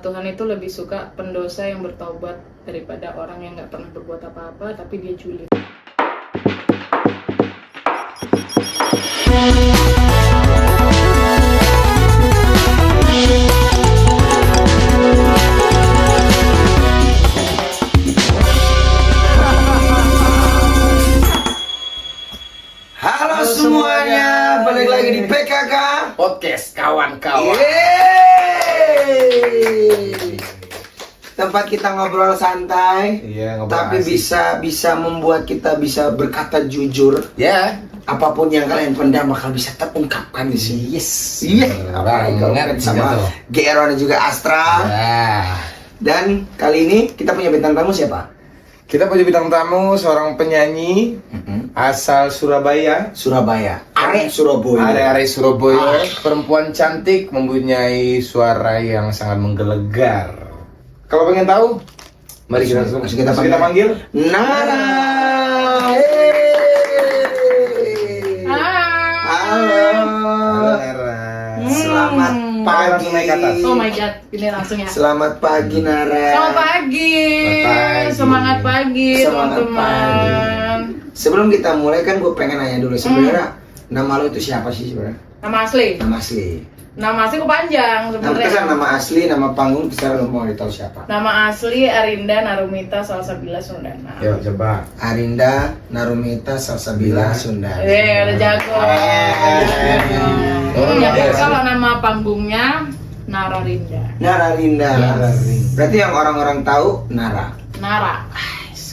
Tuhan itu lebih suka pendosa yang bertobat daripada orang yang nggak pernah berbuat apa-apa tapi dia julid. Halo semuanya, balik lagi di PKK Podcast kawan-kawan. Tempat kita ngobrol santai, Ngobrol tapi asik. bisa membuat kita bisa berkata jujur. Ya. Apapun yang kalian pendam bakal bisa terungkapkan di sini. Yes. Iya. Banget Sama GRO dan juga Astra. Ya. Dan kali ini kita punya bintang tamu siapa? Kita punya bintang tamu seorang penyanyi asal Surabaya. Are Surabaya. Are Surabaya. Perempuan cantik mempunyai suara yang sangat menggelegar. Kalau pengen tahu, mari kita langsung kita panggil. Nara. Halo. Nara. Selamat pagi. Langsung naik ke atas. Oh my god, ini langsung ya. Selamat pagi Nara. Selamat pagi. Semangat pagi, Semangat teman-teman. Sebelum kita mulai kan gue pengen nanya dulu sebenarnya nama lo itu siapa sih sebenarnya? Nama asli. Nama asli. Nama asli kok panjang sebenarnya. Nama asli, nama panggung, terserah lo mau ditahu siapa. Nama asli Arinda Narumita Salsabila Sundana. Yuk coba. Arinda Narumita Salsabila Sundana. Udah jago. Kalau nama panggungnya Nara Rinda. Nara Rinda. Yes. Berarti yang orang-orang tahu Nara. Nara.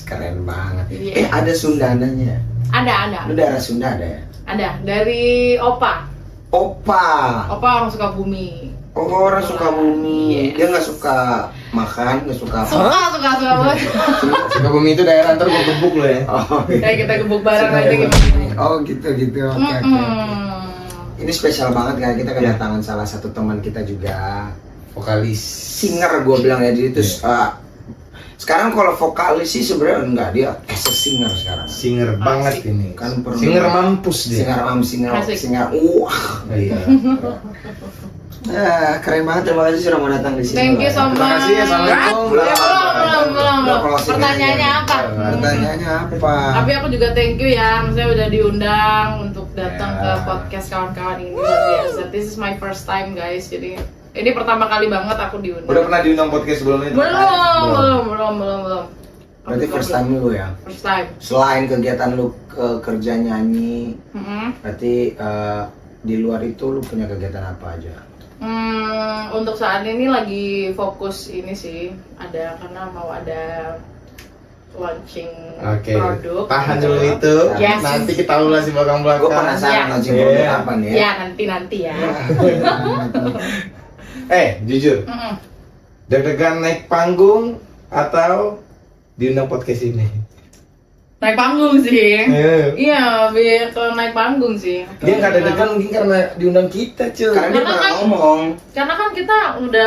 Keren banget. Iya. Ada Sundananya. Ada. Lu daerah Sunda ada ya? Ada dari Opa. Opa. Opa orang Sukabumi. Oh, orang Sukabumi. Yes. Dia nggak suka makan, nggak suka apa? Suka banget. Sukabumi itu daerah ntar gua gebuk lo ya. Oh, Kayak kita gebuk bareng aja gimana. oh gitu. Oke. Ini spesial banget kan, kita kedatangan salah satu teman kita juga, Vokalis. singer gue bilang ya. Jadi terus sekarang kalau vokalis sih sebenarnya enggak, dia as a singer sekarang. Singer banget ini. Kan Singer mampus dia. Asik. Singer. Iya. Keren banget, terima kasih sudah mau datang di sini. Thank you so much. Terima kasih, assalamualaikum. Ya, belum. closing Pertanyaannya aja. apa? Pertanyaannya apa? Tapi aku juga thank you ya, maksudnya udah diundang untuk datang Ya. ke podcast kawan-kawan ini, luar biasa. This is my first time guys, jadi ini pertama kali banget aku diundang. Udah pernah diundang podcast sebelumnya? Belum. Berarti first time lu ya? First time. Selain kegiatan lu kerja nyanyi, berarti di luar itu lu punya kegiatan apa aja? Untuk saat ini lagi fokus ini sih, karena mau ada launching Oke. produk. Tahan gitu. dulu itu. Yes. Nanti kita ulas di belakang-belakang. Gue penasaran Ya. launching Iya. produk apa nih ya? Ya nanti ya. Jujur. Deg-degan naik panggung atau diundang podcast ini? Naik panggung sih. Iya. Iya, biar kalau naik panggung sih. Dia nggak deg-degan mungkin karena diundang kita, cuy. Karena dia pernah ngomong. Karena kan kita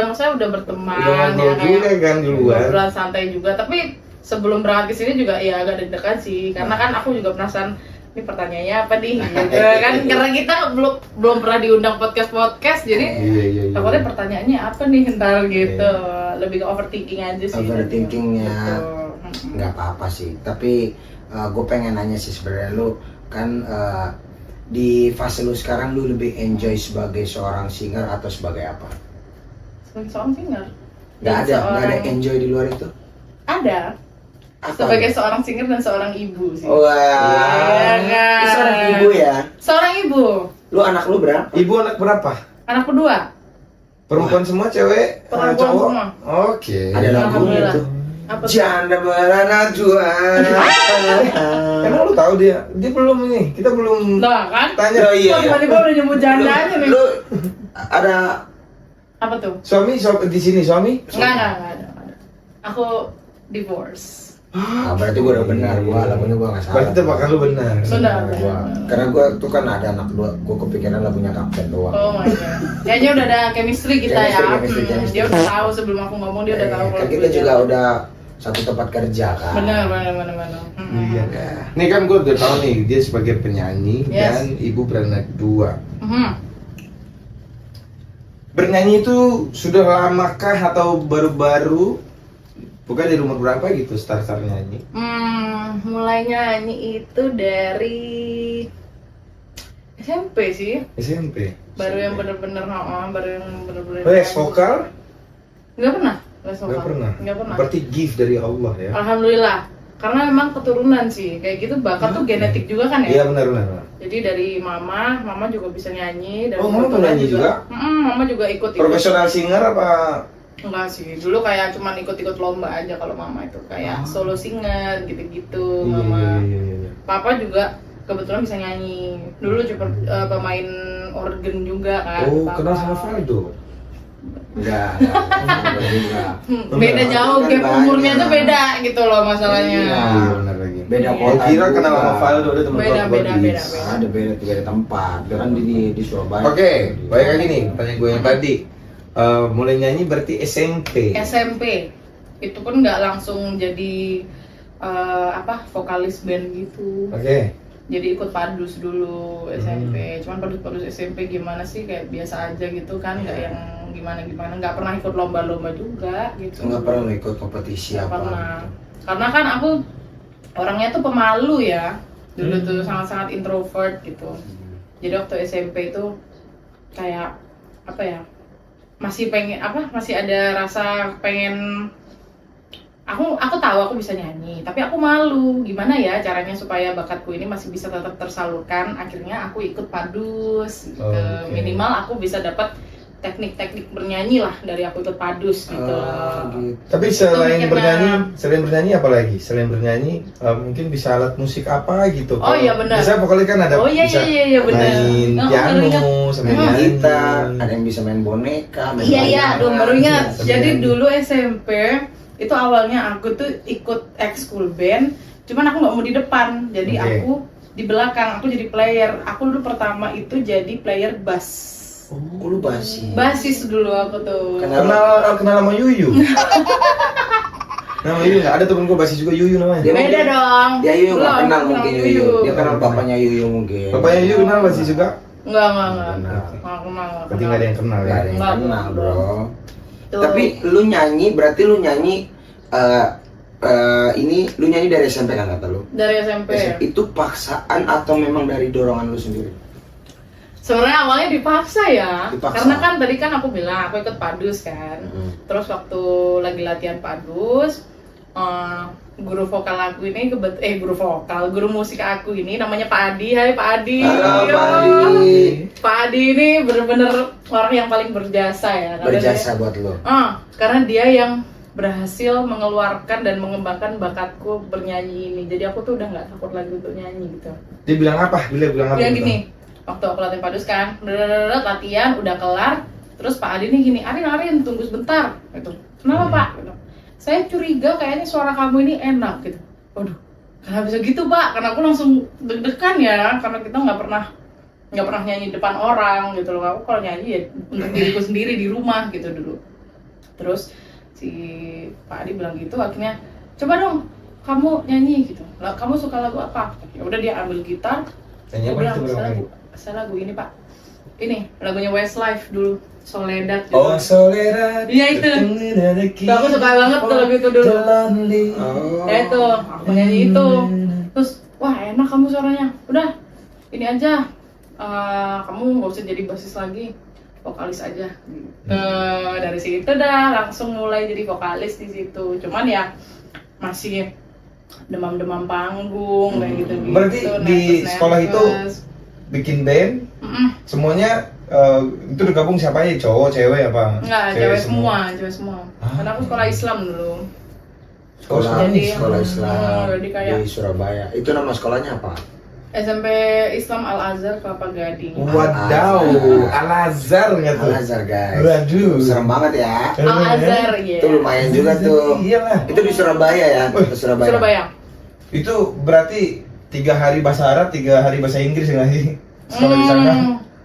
maksudnya udah berteman, Udah ngobrol juga kan di luar. Ngobrolan santai juga. Tapi sebelum berangkat ke sini juga ya agak deg-degan sih. Karena kan aku juga penasaran, ini pertanyaannya apa nih? Gitu kan karena kita belum pernah diundang podcast, jadi Iya. takutnya pertanyaannya apa nih ntar gitu. Lebih ke overthinking aja sih. Overthinkingnya Gitu. nggak apa-apa sih. Tapi gue pengen nanya sih sebenarnya lu kan di fase lu sekarang lu lebih enjoy sebagai seorang singer atau sebagai apa? Sebagai seorang singer. Nggak Jadi ada enjoy di luar itu? Ada. Apa? Sebagai seorang singer dan seorang ibu sih. Wah, Iya, lu seorang ibu ya? Seorang ibu. Lu anak lu berapa? Ibu anak berapa? Anak kedua. Perempuan semua, cewek? Perempuan Cowok? semua. Oke. Ada lagunya Alhamdulillah. tuh. Apa tuh? Janda beranak dua. Emang lu tahu dia? Dia belum nih. Kita belum Nah kan? tanya. Oh, iya. Kok tiba-tiba udah nyebut janda aja nih. Lu ada Apa tuh? Suami di sini suami? Enggak ada. Aku divorce. berarti gua udah benar, lagunya gua nggak salah. Berarti tebakan lu benar. Sudah. Karena gua tuh kan ada anak dua, gua kepikiran lagunya Kapten doang. Oh my god. Kayaknya udah ada chemistry kita Chemistry. Dia udah tahu sebelum aku ngomong, dia udah tahu Kan kalau kita gue juga janda. udah satu tempat kerja kan. Benar. Iya. Nih kan gue udah tahu nih dia sebagai penyanyi Yes. dan ibu beranak dua. bernyanyi itu sudah lamakah atau baru-baru? Bukan dari umur berapa gitu start nyanyi? Mulai nyanyi itu dari SMP sih. SMP. Baru yang bener-bener Les vokal? Nggak pernah. Les vokal. Nggak pernah. Nggak. Berarti gift dari Allah ya. Alhamdulillah. Karena memang keturunan sih. Kayak gitu bakat tuh genetik juga kan Iya ya. benar. Jadi dari mama juga bisa nyanyi. Oh, mama penyanyi juga? Mama juga ikut. Profesional singer apa? Enggak sih, dulu kayak cuman ikut-ikut lomba aja kalau mama itu kayak solo singer gitu-gitu mama. Iya. Papa juga kebetulan bisa nyanyi. Dulu juga pemain organ juga kan. Oh, Papa. kenal sama Faldo? Enggak. Beda jauh, Kan gap umurnya banyak. tuh beda gitu loh masalahnya. Iya. benar lagi. Beda Iya. kota. Oh, kira kenal juga. sama Faldo ada teman Beda. Ada beda tempat. Dia kan di Surabaya. Oke, baik lagi nih, pertanyaan gue yang tadi. Mulai nyanyi berarti SMP. SMP itu pun nggak langsung jadi vokalis band gitu. Oke. Jadi ikut padus dulu SMP. Cuman padus SMP gimana sih, kayak biasa aja gitu kan, nggak yang gimana, nggak pernah ikut lomba-lomba juga gitu. Nggak pernah ikut kompetisi Nggak apa. pernah. Karena kan aku orangnya tuh pemalu ya. Dulu tuh sangat-sangat introvert gitu. Jadi waktu SMP itu kayak apa ya? Masih ada rasa pengen. Aku tahu aku bisa nyanyi, tapi aku malu. Gimana ya caranya supaya bakatku ini masih bisa tetap tersalurkan? Akhirnya aku ikut padus. Gitu. Oke. Minimal aku bisa dapat teknik-teknik bernyanyi lah dari aku ikut padus gitu. Gitu. Tapi selain bernyanyi apa lagi? Selain bernyanyi, mungkin bisa alat musik apa gitu? Oh, iya, benar. Bisa vokalis kan ada. Oh, iya, bisa iya, benar. main Oh, baru piano, ingat. sambil Main nyanyi. gitar, ada yang bisa main boneka, main Iya, layangan. aduh baru ingat. Sambil Jadi nyanyi. dulu SMP itu awalnya aku tuh ikut ekskul band, cuman aku nggak mau di depan, jadi Oke. aku di belakang, aku jadi player. Aku dulu pertama itu jadi player bass. Oh, lu basi. Basis dulu aku tuh. Kenapa? Kenal sama Yuyu. Nama Yuyu nggak ada temen gue basis juga Yuyu namanya. Dia- Beda dong. Ya Yuyu nggak Belum, kenal belum mungkin Yuyu. Yuyu. Dia kenal bapaknya Yuyu mungkin. Bapaknya Yuyu kenal basis juga. Enggak. Kenal. Nggak kenal. Berarti nggak ada yang kenal ya. Nggak ada yang Nggak kenal kenal. bro. Tuh. Tapi lu nyanyi, berarti lu nyanyi lu nyanyi dari SMP kan kata lu? Dari SMP. Itu paksaan atau memang dari dorongan lu sendiri? Sebenarnya awalnya dipaksa ya. Dipaksa. Karena kan tadi kan aku bilang aku ikut padus kan. Terus waktu lagi latihan padus, guru vokal aku ini guru musik aku ini namanya Pak Adi. Hai Pak Adi. Halo, Iya. Pak Adi. Pak Adi ini bener-bener orang yang paling berjasa ya. Karena Berjasa buat lu. karena dia yang berhasil mengeluarkan dan mengembangkan bakatku bernyanyi ini. Jadi aku tuh udah nggak takut lagi untuk nyanyi gitu. Dia bilang apa? Dia bilang apa? Dia gitu? gini, waktu aku latihan padus kan, latihan udah kelar, terus Pak Adi nih gini, Arin tunggu sebentar, gitu. Kenapa Pak? Gitu. Saya curiga kayaknya suara kamu ini enak gitu. Waduh, kenapa bisa gitu Pak? Karena aku langsung deg-degan ya, karena kita nggak pernah nyanyi depan orang gitu loh. Aku kalau nyanyi ya untuk diriku sendiri di rumah gitu dulu. Terus si Pak Adi bilang gitu, akhirnya coba dong kamu nyanyi gitu. Lah, kamu suka lagu apa? Ya udah dia ambil gitar. Tanya Dia apa bilang, itu berapa kali? saya lagu ini Pak. Ini lagunya Westlife dulu, Soledad. Gitu. Oh, Soledad. Iya, itu. Tuh, aku suka banget tuh lagu itu dulu. Oh. Ya itu, aku nyanyi itu. Terus, wah enak kamu suaranya. Udah, ini aja. Kamu nggak usah jadi basis lagi, vokalis aja. Dari situ dah langsung mulai jadi vokalis di situ. Cuman ya masih demam-demam panggung kayak gitu-gitu. Berarti di sekolah itu bikin band, semuanya itu digabung siapa aja? Cowok, cewek apa? Enggak, cewek semua. Karena aku sekolah Islam dulu. Sekolah Islam jadi kayak di Surabaya. Itu nama sekolahnya apa? SMP Islam Al Azhar Kelapa Gading. Wadaw, Al-Azhar nggak tuh? Al-Azhar guys. Waduh. Serem banget ya. Al Azhar ya. Itu lumayan juga tuh. Iyalah. Itu di Surabaya ya, di Surabaya. Surabaya. Itu berarti 3 hari bahasa Arab, 3 hari bahasa Inggris nggak sih? Sekolah di sana.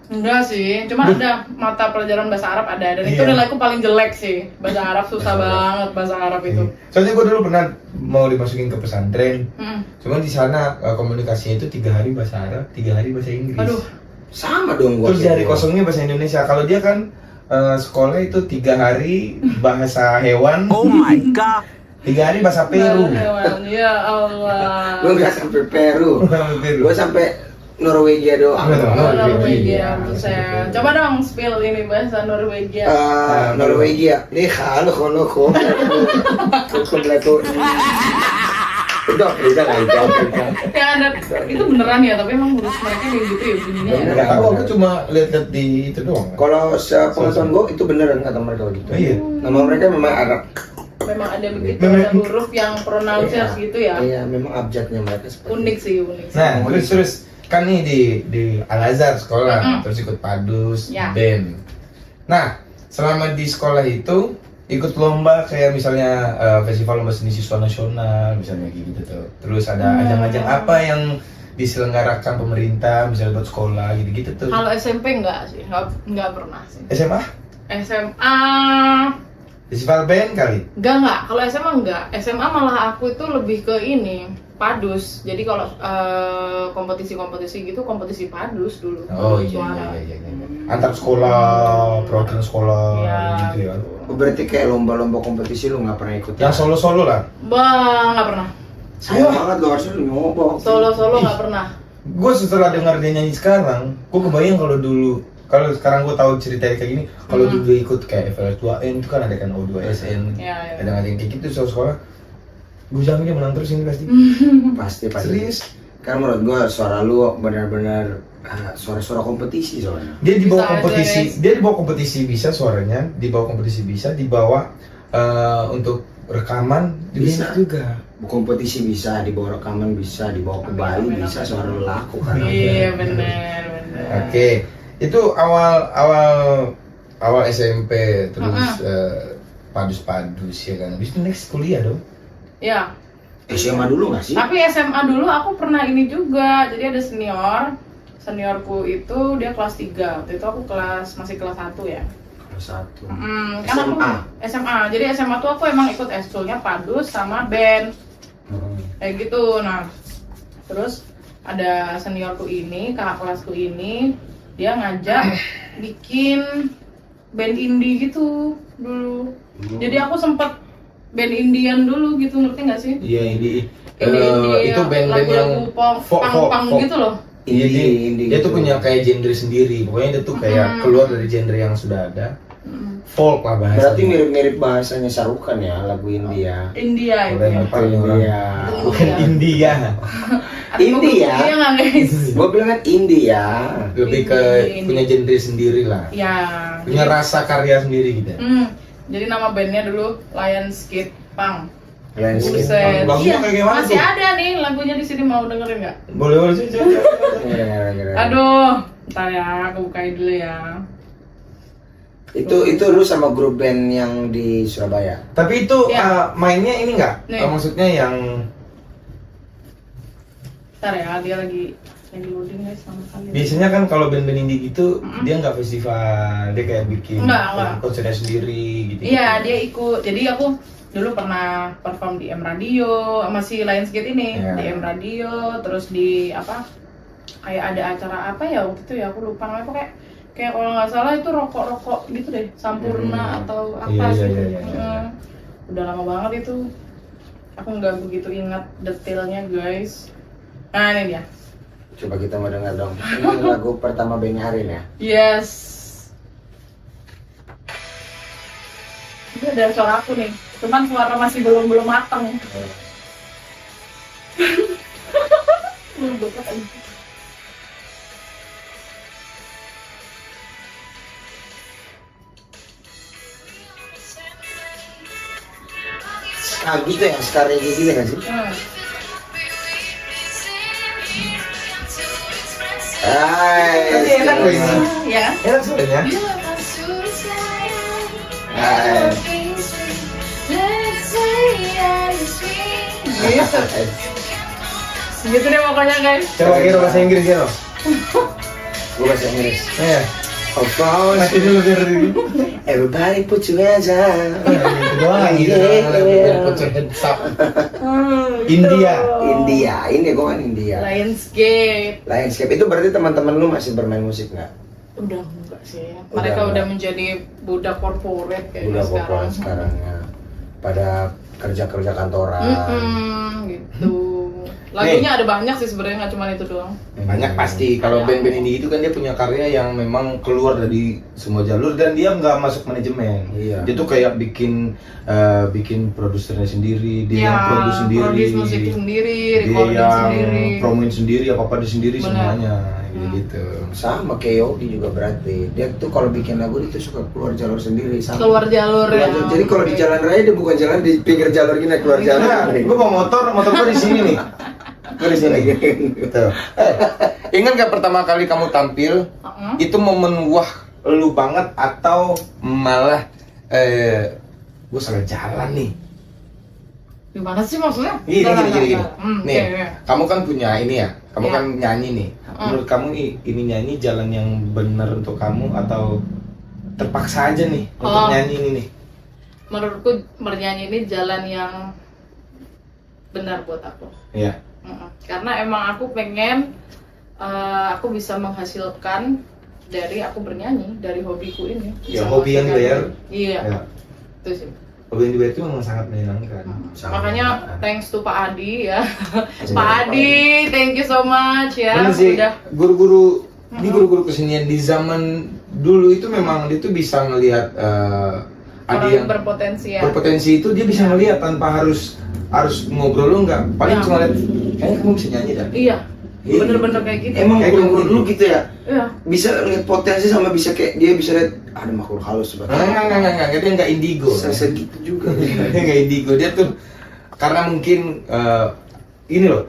Enggak sih, cuma ada mata pelajaran bahasa Arab ada, dan itu Iya. nilaiku paling jelek sih. Bahasa Arab susah banget bahasa Arab itu. Soalnya gue dulu pernah mau dimasukin ke pesantren, Mm. cuman di sana komunikasinya itu 3 hari bahasa Arab, 3 hari bahasa Inggris. Aduh, Sama dong gua. Terus di hari kosongnya bahasa Indonesia. Kalau dia kan sekolah itu 3 hari bahasa hewan. Oh my god. 3 hari bahasa Peru. Ya Allah. Gue nggak sampai Peru, gue sampai Norwegia doang. Norwegia, buset. Coba dong spill ini bahasa Norwegia. Norwegia, nih halo kok udah lah itu. Yang ada itu beneran ya, tapi emang huruf mereka kayak gitu ya bunyinya ya. Enggak tahu, aku cuma lihat-lihat di itu doang. Kalau sepengetahuan gue itu beneran kata mereka gitu. Iya. Nama mereka memang Arab. Memang ada begitu, ada huruf yang pronunciasi gitu ya. Iya, memang abjadnya mereka seperti Unik sih, unik sih. Nah, terus kan nih di Al Azhar sekolah, terus ikut padus, Ya. band. Nah, selama di sekolah itu ikut lomba kayak misalnya festival lomba seni siswa nasional, misalnya kayak gitu tuh. Terus ada ajang-ajang apa yang diselenggarakan pemerintah, misalnya buat sekolah gitu-gitu tuh. Kalau SMP enggak sih, enggak pernah sih. SMA? SMA Festival band kali? enggak. Kalau SMA enggak. SMA malah aku itu lebih ke ini, padus. Jadi kalau kompetisi-kompetisi gitu, kompetisi padus dulu. Oh Padus iya, suara. iya. Antar sekolah, perwakilan sekolah Iya. gitu ya. berarti kayak lomba-lomba kompetisi lu nggak pernah ikut? Yang solo-solo lah. Bang, nggak pernah. Sayang banget lo harusnya lu nyoba. Solo-solo nggak pernah. Gue setelah dengar dia nyanyi sekarang, gue kebayang kalau dulu, kalau sekarang gue tahu cerita kayak gini, kalau dulu dia ikut kayak FLS 2N itu kan ada kan O2SN, Iya, iya. ada yang kayak gitu sekolah. Gue jamin dia menang terus ini pasti. Pasti. Serius? Karena menurut gua suara lu benar-benar suara-suara kompetisi soalnya. Dia dibawa Bisa aja, kompetisi, guys. dia dibawa kompetisi bisa suaranya, dibawa kompetisi bisa, dibawa untuk rekaman Bisa. juga. Kompetisi bisa, dibawa rekaman bisa, dibawa ke Bali Amin, bisa, amin. suara lu laku kan. Iya, bener. Oke, itu awal SMP terus padus-padus ya kan. Habis itu next kuliah dong. Ya, SMA dulu nggak sih? tapi SMA dulu aku pernah ini juga. Jadi ada seniorku itu dia kelas 3. Waktu itu aku masih kelas 1 ya. Kelas 1. Kan aku SMA. Jadi SMA tuh aku emang ikut eskul-nya padus sama band. Kayak gitu. Nah, terus ada seniorku ini, kakak kelasku ini, dia ngajak bikin band indie gitu dulu. Jadi aku sempet band Indian dulu gitu, ngerti nggak sih? Iya, Indie itu band-band yang pang gitu loh. Iya, Indie dia tuh gitu. punya kayak genre sendiri. Pokoknya dia tuh kayak keluar dari genre yang sudah ada. Folk lah bahasanya. Berarti mirip-mirip bahasanya Sarukan ya, lagu India. India itu. Boleh Ya. ngapain orang? India. Bukan India. India. Iya nggak guys? Gua bilang kan India. Lebih ke Indie. punya genre sendiri lah. Ya. Punya rasa karya sendiri gitu. Jadi nama bandnya dulu Lionsgate Punk. Landscape. Buset. Lagunya kayak gimana Masih tuh? ada nih lagunya di sini, mau dengerin nggak? Boleh sih. Aduh, ntar ya, aku bukain dulu ya. Itu lu sama grup band yang di Surabaya. Tapi itu Ya. mainnya ini enggak? Nih. Maksudnya yang Ntar ya, dia lagi loading guys sama kalian. biasanya kan kalau band-band indie gitu dia nggak festival, dia kayak bikin Enggak. konsernya sendiri gitu. Iya, dia ikut. Jadi aku dulu pernah perform di M Radio, masih Lionsgate ini, Iya. di M Radio, terus di apa? Kayak ada acara apa ya waktu itu ya, aku lupa namanya, kayak kalau nggak salah itu rokok gitu deh, Sampurna atau apa Iya, sih. iya. Udah lama banget itu. Aku nggak begitu ingat detailnya guys. Nah ini dia. Coba kita mau dengar dong. Ini lagu pertama bandnya Arin ya. Yes. Ini ada suara aku nih. Cuman suara masih belum matang. Belum beket aja. Gitu ya, sekarang gitu nggak sih? Tapi enak loh ini. Ya. Enak suaranya. Gitu. Gitu deh pokoknya guys. Coba kira bahasa Inggris ya loh. Gue bahasa Inggris. Iya. Of course, Nanti dulu biar everybody put your hands up. itu doang gitu. Yeah. Put your hands up. Gitu. India, gue kan India. Lionsgate. Lionscape itu berarti teman-teman lu masih bermain musik nggak? Udah enggak sih. Udah Mereka enggak. udah menjadi budak korporat kayaknya Udah sekarang. populer sekarang ya. Pada kerja kantoran. Gitu. Lagunya ada banyak sih sebenarnya, nggak cuma itu doang. Banyak pasti. Kalau Ada. band-band indie itu kan dia punya karya yang memang keluar dari semua jalur dan dia nggak masuk manajemen. Iya. Dia tuh kayak bikin produsernya sendiri, dia yang Ya, produce sendiri, produce musik sendiri, dia recording yang sendiri. promoin sendiri, apa dia sendiri Benar. semuanya, gitu. Sama kayak Yogi juga berarti. Dia tuh kalau bikin lagu itu suka keluar jalur sendiri sama. Keluar jalur ya. Jadi kalau di jalan raya dia bukan jalan di pinggir jalur gini keluar jalur. Nah, gue bawa motor gue di sini nih. Gue di sini. Gitu. Ingat gak pertama kali kamu tampil? Itu momen wah lu banget atau malah gue salah jalan nih? Gimana sih maksudnya? Gini. Nih, Oke. kamu kan punya ini ya, kamu Ya. kan nyanyi nih. Menurut kamu ini nyanyi jalan yang benar untuk kamu atau terpaksa aja nih untuk Oh. nyanyi ini nih? Menurutku bernyanyi ini jalan yang benar buat aku. Iya. Karena emang aku pengen aku bisa menghasilkan dari aku bernyanyi, dari hobiku ini. Ya, Bisa hobi yang menghasilkan. dibayar. Iya. Ya. Itu sih. Hobi yang dibayar itu memang sangat menyenangkan. Sangat Makanya menyenangkan. thanks to Pak Adi ya. Iya, Pak Adi, thank you so much ya. Bener sih, Udah. guru-guru ini guru-guru kesenian di zaman dulu itu memang dia tuh bisa ngelihat ada Orang yang berpotensi ya. berpotensi itu dia bisa ngelihat tanpa harus ngobrol lu nggak, paling Ya. cuma lihat kayaknya kamu bisa nyanyi dah. Iya. Iya. Bener-bener kayak gitu. Emang Kayak guru-guru gitu. dulu gitu ya. Iya. Bisa lihat potensi sama bisa kayak dia bisa lihat ada makhluk halus sebenarnya. Enggak, dia nggak indigo. Bisa segitu juga. Dia nggak indigo, dia tuh karena mungkin ini loh,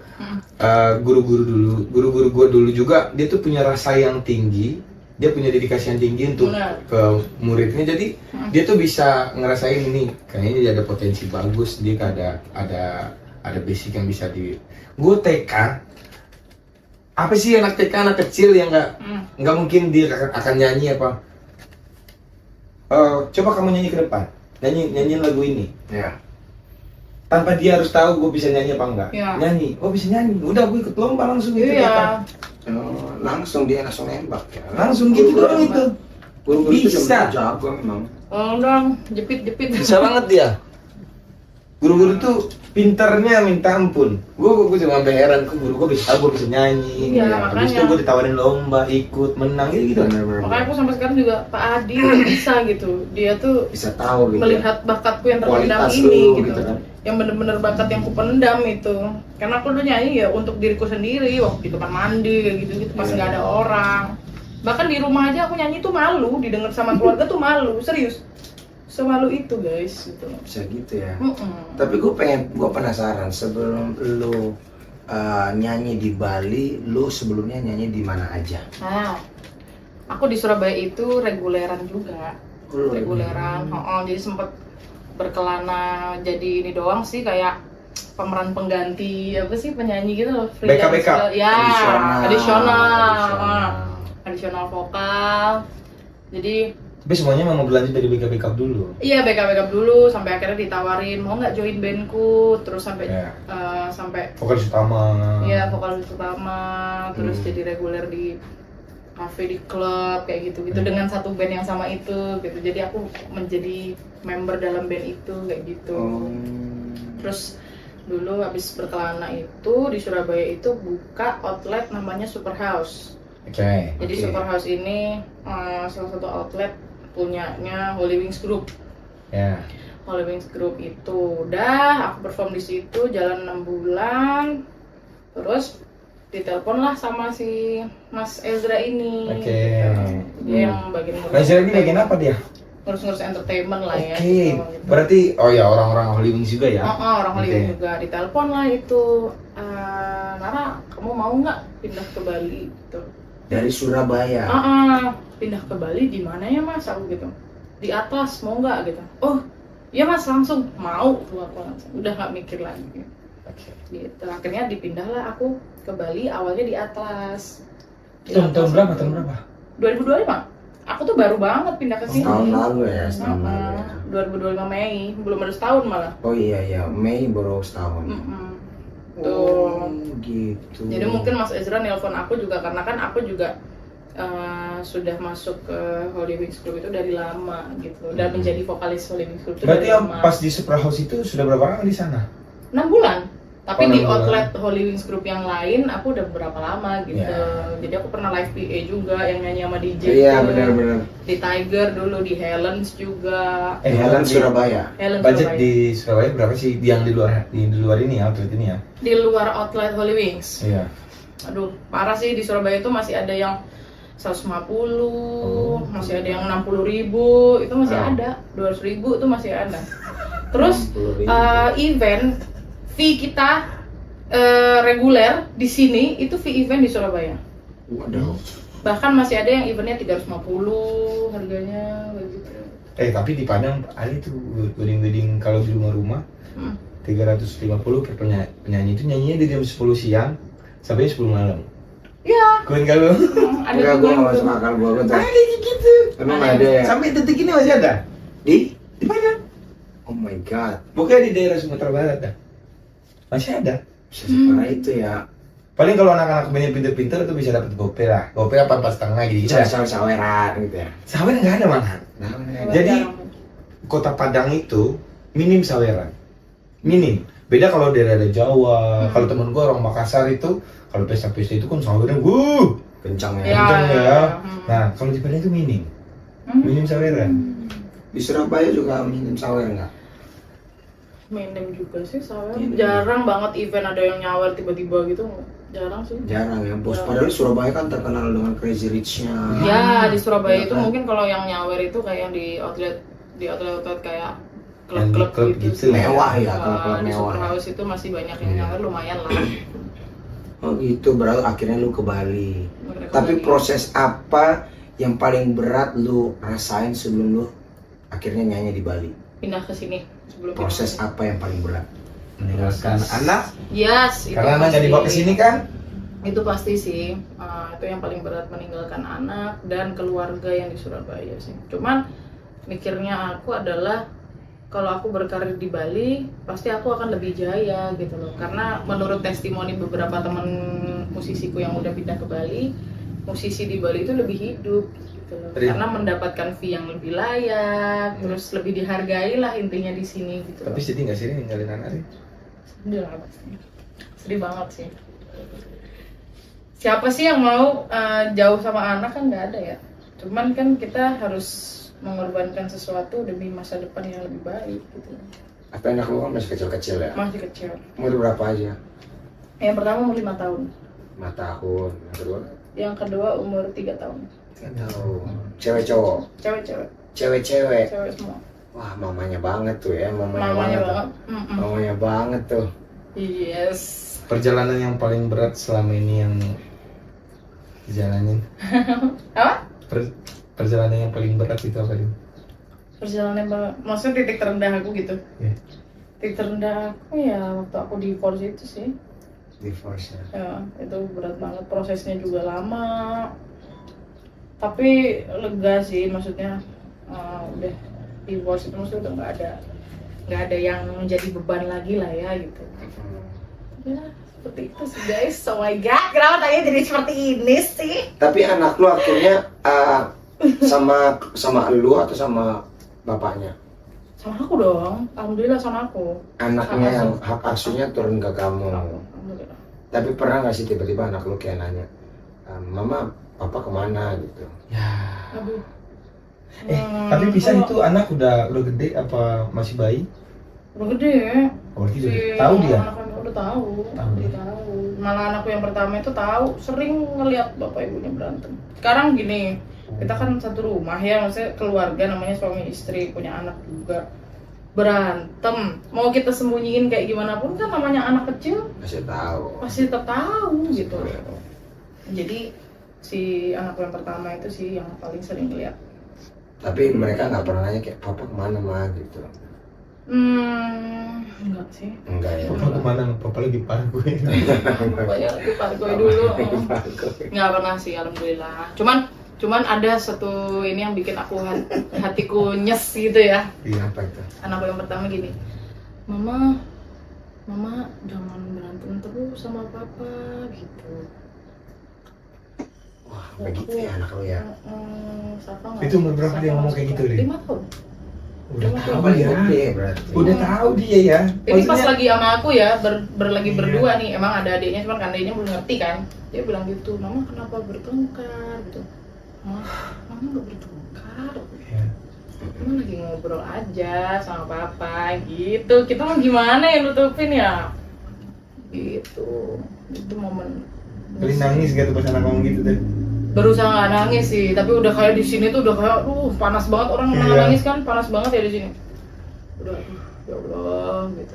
guru-guru gua dulu juga dia tuh punya rasa yang tinggi, dia punya dedikasi yang tinggi untuk Benar. ke muridnya, jadi dia tuh bisa ngerasain ini kayaknya dia ada potensi bagus, dia ada basic yang bisa di. Gue TK, apa sih anak TK, anak kecil yang nggak mungkin dia akan nyanyi apa? Coba kamu nyanyi ke depan, nyanyiin lagu ini. Ya. Tanpa dia harus tahu gue bisa nyanyi apa enggak. Iya. Nyanyi, oh bisa nyanyi, udah gue ikut lomba langsung gitu. Iya. Langsung dia langsung nembak ya. Langsung gitu doang itu. Guru-guru itu Bisa. jago memang. Oh, dong, jepit-jepit. Bisa banget dia. Guru-guru tuh pinternya minta ampun. Gue cuma sampai heran, kok guru gue bisa nyanyi. Iya, Habis itu makanya. gue ditawarin lomba, ikut, menang gitu. Makanya aku sampai sekarang juga Pak Adi bisa gitu. Dia tuh Bisa tahu gitu. melihat bakatku yang terpendam Kualitas ini lu, gitu. gitu kan. Yang bener-bener bakat yang kupendam itu. Karena aku dulu nyanyi ya untuk diriku sendiri waktu di kamar mandi kayak gitu-gitu pas Iya. nggak ada orang. Bahkan di rumah aja aku nyanyi tuh malu, didengar sama keluarga tuh malu, serius. Semalu itu guys gitu. Bisa gitu ya. Mm-mm. Tapi gue penasaran sebelum lu nyanyi di Bali, lu sebelumnya nyanyi di mana aja? Nah, aku di Surabaya itu reguleran juga. Oh, Reguleran, jadi sempet berkelana jadi ini doang sih kayak pemeran pengganti apa sih penyanyi gitu loh, freelance. BK. Ya, Tradisional. additional vokal. Jadi Tapi semuanya memang berlanjut dari backup dulu. iya backup dulu sampai akhirnya ditawarin mau nggak join bandku, terus sampai Ya. sampai Vokalis utama. ya vokalis utama, terus Hmm. jadi reguler di kafe, di klub kayak gitu dengan satu band yang sama itu gitu. Jadi aku menjadi member dalam band itu kayak gitu. Terus dulu habis berkelana itu di Surabaya itu buka outlet namanya Super House. Oke. Jadi Oke. Super House ini salah satu outlet punyanya Holy Wings Group. Ya. Holy Wings Group itu udah aku perform di situ jalan 6 bulan. Terus ditelepon lah sama si Mas Ezra ini. Oke. Gitu. Dia yang bagian Razer ini bagian apa dia? ngurus-ngurus entertainment lah ya. Oke. gitu. Berarti oh ya orang-orang Hollywood juga ya. Orang Hollywood Oke. juga ditelepon lah itu. Nara, kamu mau nggak pindah ke Bali gitu? Dari Surabaya. Pindah ke Bali di mana ya Mas? Aku gitu. Di Atlas mau nggak gitu? Oh, iya Mas langsung mau. Aku langsung. Udah nggak mikir lagi. Oke. Gitu. Akhirnya dipindahlah aku ke Bali. Awalnya di Atlas. Di Tahun Atlas berapa? itu. Tahun berapa? 2025. Aku tuh baru banget pindah ke sini. Tahun lalu ya, setahun lalu ya. 2025 Mei, belum ada setahun malah. Oh iya, Mei baru setahun. Tuh. Oh, gitu. Jadi mungkin Mas Ezra nelpon aku juga karena kan aku juga sudah masuk ke Holy Wings Group itu dari lama gitu, dan menjadi vokalis Holy Wings Group itu Berarti dari yang lama. pas di Supra House itu sudah berapa lama di sana? 6 bulan. Tapi Oh, di 6 bulan. outlet Holy Wings Group yang lain aku udah berapa lama gitu. Ya. Jadi aku pernah live PA juga yang nyanyi sama DJ. Iya gitu. benar-benar. Di Tiger dulu, di Helens juga. Helen di- Surabaya. Helens Budget Surabaya. di Surabaya berapa sih yang di luar ini ya, outlet ini ya? Di luar outlet Holy Wings. Iya. Aduh, parah sih, di Surabaya itu masih ada yang 150, masih ada yang 60.000, itu masih Oh. ada, 200.000 itu masih ada. Terus 60.000. event fee kita reguler di sini itu fee event di Surabaya. Waduh. Bahkan masih ada yang eventnya 350 harganya begitu. Tapi di Padang ada itu wedding kalau di rumah-rumah Hmm. 350 per penyanyi itu nyanyinya dari jam 10 siang sampai 10 malam. Ya, Kuen kalau ada Enggak, juga gue yang gak masuk gitu. akal gue tuh. ada gitu. Emang Ada. ada ya? Sampai detik ini masih ada di Padang. Oh my god. Pokoknya di daerah Sumatera Barat dah. Masih ada. Bisa separah itu ya. Paling kalau anak-anak banyak pinter-pinter itu bisa dapat gope lah. Gope apa 4,5 gitu. Sawer-saweran gitu ya. Sawer nggak ada malah. Nah, Jadi kota Padang itu minim saweran, minim. Beda kalau daerah Jawa. Kalau temen gue orang Makassar itu kalau pesta-pesta itu kan saweran, kencang Ya. ya. kenceng ya. Hmm. Nah kalau di Padang itu minim saweran. Di Surabaya juga minim sawer nggak? Minim juga sih sawer. Minim. Jarang banget event ada yang nyawer tiba-tiba gitu. Jarang sih. Jarang ya bos. Ya. Padahal Surabaya kan terkenal dengan crazy rich-nya. Ya, di Surabaya Ya itu kan? mungkin kalau yang nyawer itu kayak yang di outlet kayak Yang di klub-klub klub gitu. gitu. Mewah ya, Ah, klub-klub di mewah. Super House itu masih banyak yang Iya. nyawer, lumayan lah. Oh gitu, berarti akhirnya lu ke Bali. Mereka Tapi lagi. proses apa yang paling berat lu rasain sebelum lu akhirnya nyanyi di Bali? pindah ke sini sebelum Proses pindah. apa yang paling berat? Meninggalkan anak Yes, itu karena anak nggak pasti. dibawa ke sini kan? Itu pasti sih. Itu yang paling berat, meninggalkan anak dan keluarga yang di Surabaya sih. Cuman mikirnya aku adalah kalau aku berkarir di Bali pasti aku akan lebih jaya gitu loh, karena menurut testimoni beberapa teman musisiku yang udah pindah ke Bali, musisi di Bali itu lebih hidup gitu loh, Iya. karena mendapatkan fee yang lebih layak, terus lebih dihargai lah intinya di sini gitu Tapi loh. sedih nggak sih ninggalin anak ini? Sedih banget sih. Sedih banget sih. Siapa sih yang mau jauh sama anak, kan nggak ada ya. Cuman kan kita harus mengorbankan sesuatu demi masa depan yang lebih baik gitu. Apa anak lu kan masih kecil-kecil ya? Masih kecil. Umur berapa aja? Yang pertama umur 5 tahun. 5 tahun. Yang kedua? Yang kedua umur 3 tahun. 3 tahun. Cewek cowok? Cewek-cewek. Cewek-cewek? Cewek semua. Wah mamanya banget tuh ya, mamanya, Mamanya banget. banget. Mm-mm. Mamanya banget tuh. Yes. Perjalanan yang paling berat selama ini yang dijalanin? Apa? Perjalanan yang paling berat itu apa nih? Perjalanan maksudnya titik terendah aku gitu. Iya. Titik terendah aku ya waktu aku divorce itu sih. Divorce ya. Ya, itu berat banget, prosesnya juga lama. Tapi lega sih, maksudnya udah divorce itu maksudnya udah nggak ada yang menjadi beban lagi lah ya gitu. Ya, seperti itu sih guys. Oh my god, kenapa tanya jadi seperti ini sih? Tapi anak lu akhirnya sama lu atau sama bapaknya? Sama aku dong, alhamdulillah sama aku. Anaknya Sama yang aku. hak asuhnya turun ke kamu. Alhamdulillah. Tapi pernah nggak sih tiba-tiba anak lu kayak nanya, Mama, Papa kemana gitu? Ya. Aduh. Tapi bisa kalau- itu anak udah gede apa masih bayi? udah gede. Oh, berarti udah Si tahu dia. anak-anak udah tahu, Tahu udah dia. tahu. Malah anakku yang pertama itu tahu, sering ngelihat bapak ibunya berantem. Sekarang gini, kita kan satu rumah ya, maksudnya keluarga, namanya suami istri, punya anak juga. Berantem, mau kita sembunyiin kayak gimana pun kan namanya anak kecil Masih tahu. pasti tetap tahu gitu. Jadi si anakku yang pertama itu sih yang paling sering lihat. Tapi mereka nggak pernah nanya kayak Papa kemana mah gitu. Enggak sih. Enggak ya. Papa kemana? Papa lagi parkir. Banyak lagi parkoi dulu. Nggak pernah sih, alhamdulillah. Cuman ada satu ini yang bikin aku hatiku nyes gitu ya. Iya. Apa itu? Anakku yang pertama gini, Mama jangan berantem terus sama Papa gitu. Wah begitu ya anak lu ya. Sapa Itu umur berapa dia ngomong kayak gitu, Rin? 5 tahun. Udah tahu Paling ya. gede berarti. Udah tahu dia ya. Ini pas Maksudnya- lagi sama aku ya, lagi Iya. berdua nih. Emang ada adiknya, cuman kan adiknya belum ngerti kan. Dia bilang gitu, Mama kenapa bertengkar gitu. Mama nggak bertengkar. Iya. Mama lagi ngobrol aja sama papa gitu. Kita mau gimana ya nutupin ya? Gitu. Itu momen. Rin nangis gak tuh pas anak ngomong gitu deh? Berusaha nggak nangis sih, tapi udah kayak di sini tuh udah kayak, panas banget orang Iya. nangis kan, panas banget ya di sini. Udah, ya Allah gitu.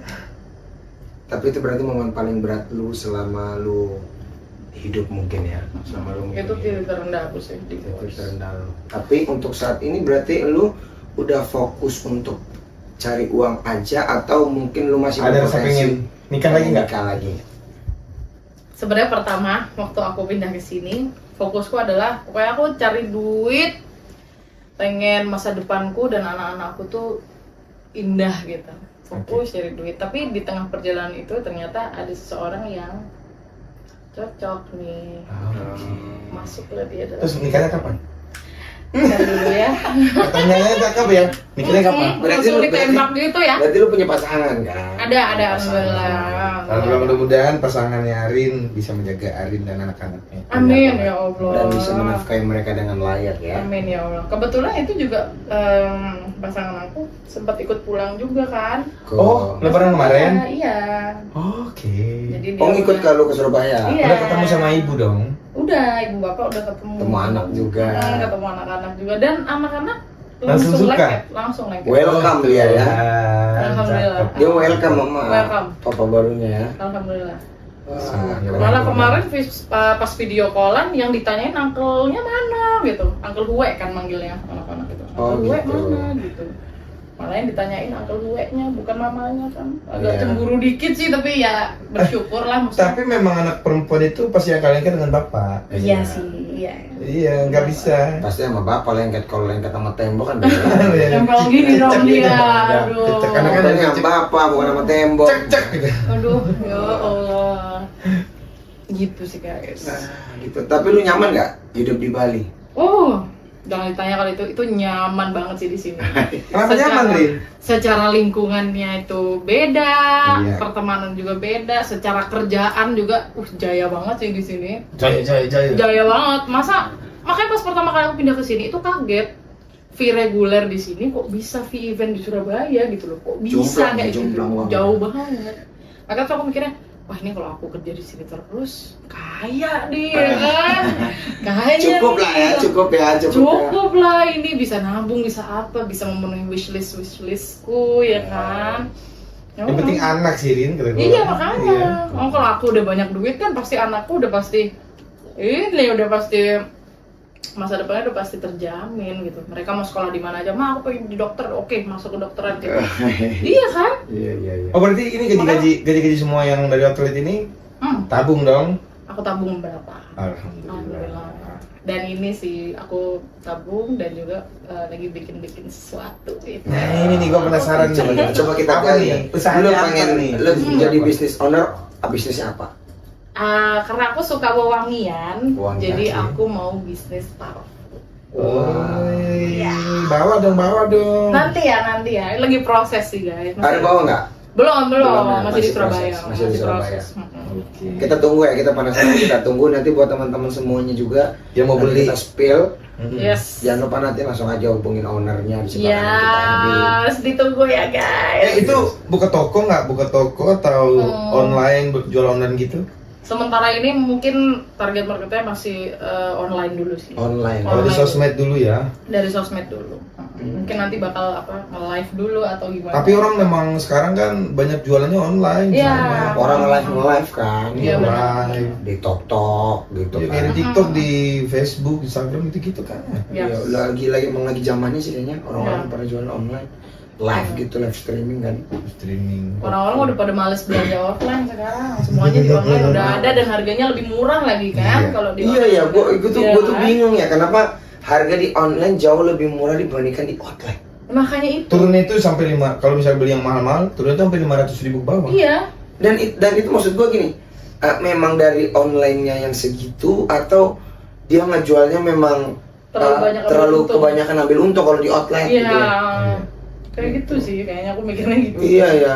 Tapi itu berarti momen paling berat lu selama lu hidup mungkin ya. Selama lu mungkin Itu hidup. titik terendah aku sih di Titik divorce. terendah lu. Tapi untuk saat ini berarti lu udah fokus untuk cari uang aja atau mungkin lu masih Ada rasa berpotensi pengen nikah lagi nggak? nikah lagi? Sebenarnya pertama waktu aku pindah ke sini, fokusku adalah pokoknya aku cari duit, pengen masa depanku dan anak-anakku tuh indah gitu. Fokus cari duit. Tapi di tengah perjalanan itu ternyata ada seseorang yang cocok nih. Masuklah dia dalam. Terus nikahnya kapan? Cari dulu ya. Pertanyaannya cakep ya. Nikahnya kapan? Berarti Langsung lu- ditembak gitu ya. Berarti lu punya pasangan kan? Ada, Pasangan. alhamdulillah. Kalau mudah-mudahan pasangannya Arin bisa menjaga Arin dan anak-anaknya. Amin ya Allah. Dan bisa menafkahi mereka dengan layak ya. Amin ya Allah. Kebetulan itu juga pasangan aku sempat ikut pulang juga kan. Oh, lebaran kemarin? Iya. Oke. Jadi dia Oh ngikut kalau ke Surabaya? Iya. Udah ketemu sama ibu dong? Udah, ibu bapak udah ketemu. Ketemu anak juga. Ketemu anak-anak juga dan anak-anak Langsung suka? langsung lengket. Welcome dia ya. Alhamdulillah. Cakep. Dia welcome mama. Welcome. Papa barunya ya. Alhamdulillah. Wah, Malah kemarin pas video callan yang ditanyain uncle-nya mana gitu. Uncle Hue kan manggilnya anak-anak gitu. Oh, Uncle Hue gitu. mana gitu. Malah yang ditanyain Uncle Hue-nya bukan mamanya kan. Agak Iya. cemburu dikit sih tapi ya bersyukur lah maksudnya. Tapi memang anak perempuan itu pasti yang kalian kan dengan bapak. Iya sih, iya. Iya, nggak bisa. Pasti sama bapak lengket, kalau lengket sama tembok kan beda. Nempel gini dong dia. Aduh. Cecek, karena kan Katanya sama bapak bukan sama tembok. Cek cek gitu. Aduh, ya Allah. Gitu sih guys. Nah, gitu. Tapi lu nyaman nggak hidup di Bali? Oh, jangan ditanya kalau itu nyaman banget sih di sini. Kenapa nyaman, Rin? Secara lingkungannya itu beda, Iya. pertemanan juga beda, secara kerjaan juga jaya banget sih di sini. Jaya. Jaya banget. Makanya pas pertama kali aku pindah ke sini itu kaget. Fee reguler di sini kok bisa fee event di Surabaya gitu loh. Kok bisa Jomplang, kayak gitu. jomplang banget. Jauh banget. Makanya tuh aku mikirnya, wah ini kalau aku kerja di sini terus kaya nih ya kan. Kayaknya Cukup nih. lah ya, cukup ya. Cukup lah ini bisa nabung, bisa apa, bisa memenuhi wishlistku ya kan. Ya Yang penting udah. anak sih, Rin. kata gua. Iya makanya. Iya. Oh, kalau aku udah banyak duit kan pasti anakku udah pasti ini udah pasti masa depannya udah pasti terjamin gitu. Mereka mau sekolah di mana aja, mah aku pengen di dokter, oke masuk ke dokteran gitu. Iya kan? Iya. Oh, berarti ini gaji semua yang dari outlet ini tabung dong? Aku tabung berapa? Alhamdulillah. Dan ini sih aku tabung dan juga lagi bikin sesuatu gitu. Nah, ini nih gua penasaran nih. Coba kita apa gali nih? ya. Usahanya Lu apa pengen nih? lu jadi bisnis owner, bisnisnya apa? Karena aku suka wewangian, Wangian, jadi iya. aku mau bisnis parfum. Woi, bawa dong. Nanti ya, lagi proses sih guys. Ada bawa nggak? Belum, Belum ya, masih di masih Surabaya. proses, masih di Surabaya. proses. Oke. Kita tunggu ya, kita penasaran, kita tunggu nanti buat teman-teman semuanya juga Yang mau nanti beli. kita spill. Yes. Jangan lupa nanti langsung aja hubungin ownernya di sebelah kanan kita di Yes, ditunggu ya guys. Itu buka toko nggak? Buka toko atau online jual online gitu? Sementara ini mungkin target marketnya masih online dulu sih. online. Kalau di Online. sosmed dulu ya. Dari sosmed dulu. Mungkin nanti bakal nge-live dulu atau gimana. Tapi orang memang sekarang kan banyak jualannya online. Iya. sama. Orang live kan, Iya, benar. live. di TikTok gitu Ya, kan. kayak di TikTok, di Facebook, Instagram gitu kan. Yes. Iya, lagi zamannya sih kayaknya orang-orang Iya. pada jualan online, live gitu, live streaming kan. Streaming. Orang-orang udah pada males belanja offline sekarang. Semuanya di online udah ada dan harganya lebih murah lagi kan Iya. kalau di Iya online. ya, gua tuh Iya. bingung ya kenapa harga di online jauh lebih murah dibandingkan di offline. Makanya itu. Turunnya itu sampai 5, kalau misalnya beli yang mahal-mahal, turunnya itu sampai 500.000 ke bawah. Iya. Dan itu maksud gua gini, memang dari online-nya yang segitu atau dia ngejualnya memang terlalu kebanyakan ambil untung kalau di outlet Iya. gitu. Kayak gitu sih, kayaknya aku mikirnya gitu. Iya ya.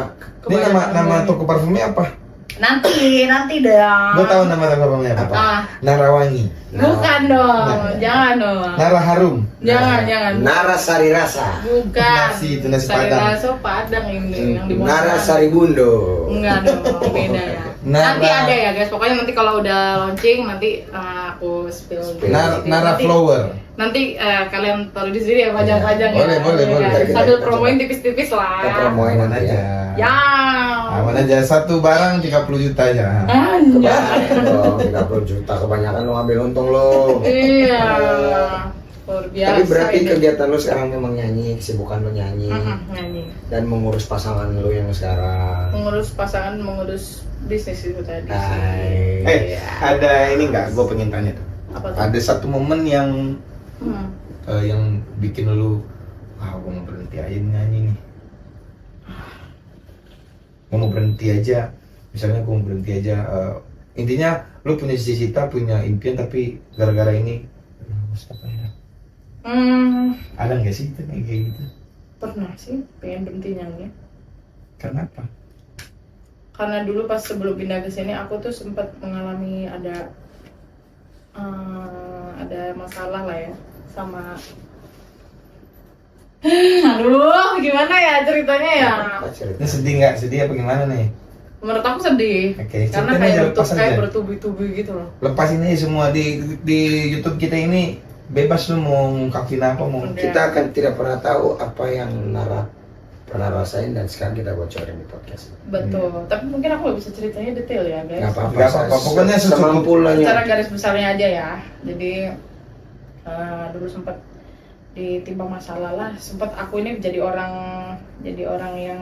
Ini nama toko parfumnya apa? Nanti dong. Gue tahu nama toko parfumnya apa. Ah. Narawangi. Bukan dong, jangan dong. Nara Harum. Jangan. Nara Sari Rasa. Bukan. Nasi, itu nasi Sari Padang. Rasa Padang ini yang di Nara Sari Bundo. Enggak dong, beda ya. Nara- Nanti ada ya guys, pokoknya nanti kalau udah launching nanti aku spill. Nara Nanti- Flower. Nanti kalian taruh di sini ya pajang-pajang Boleh, ya. boleh, Ya, boleh. kan? Sambil promoin tipis-tipis Kita lah. promoin Aman nanti aja. ya. Ya. Aman aja, satu barang 30 juta aja. Anjay. Kebanyakan dong, 30 juta kebanyakan lo ngambil untung lo. Iya. Luar biasa. Tapi berarti ini. kegiatan lo sekarang memang nyanyi, kesibukan lo nyanyi Nyanyi. dan mengurus pasangan lo yang sekarang. Mengurus pasangan, mengurus bisnis itu tadi sih. Hai. Ada ini nggak? Gue pengen tanya tuh. Apa tuh? Ada satu momen yang Hmm. yang bikin lu, gue mau berhenti aja nyanyi nih. Gue mau berhenti aja. Misalnya gue mau berhenti aja. Intinya lu punya cita-cita, punya impian, tapi gara-gara ini, stop aja. Ada nggak sih itu kayak gitu? Pernah sih pengen berhenti nyanyi. Kenapa? Karena dulu pas sebelum pindah ke sini aku tuh sempat mengalami ada masalah lah ya sama aduh gimana ya ceritanya ya. Apa cerita? Ini sedih nggak? Sedih apa gimana nih? Menurut aku sedih. Oke, Karena ceritain kayak aja, bentuk lepas kayak aja. bertubi-tubi gitu loh. Lepasin aja semua di YouTube kita ini, bebas lu mau ngungkapin apa mau. Udah. Kita akan tidak pernah tahu apa yang Nara pernah rasain dan sekarang kita bocorin di podcast. Betul. Tapi mungkin aku nggak bisa ceritanya detail ya guys. Nggak apa-apa. Nggak apa-apa, pokoknya semampu lo Secara nya. garis besarnya aja ya. Jadi dulu sempat ditimpa masalah lah. Sempat aku ini jadi orang yang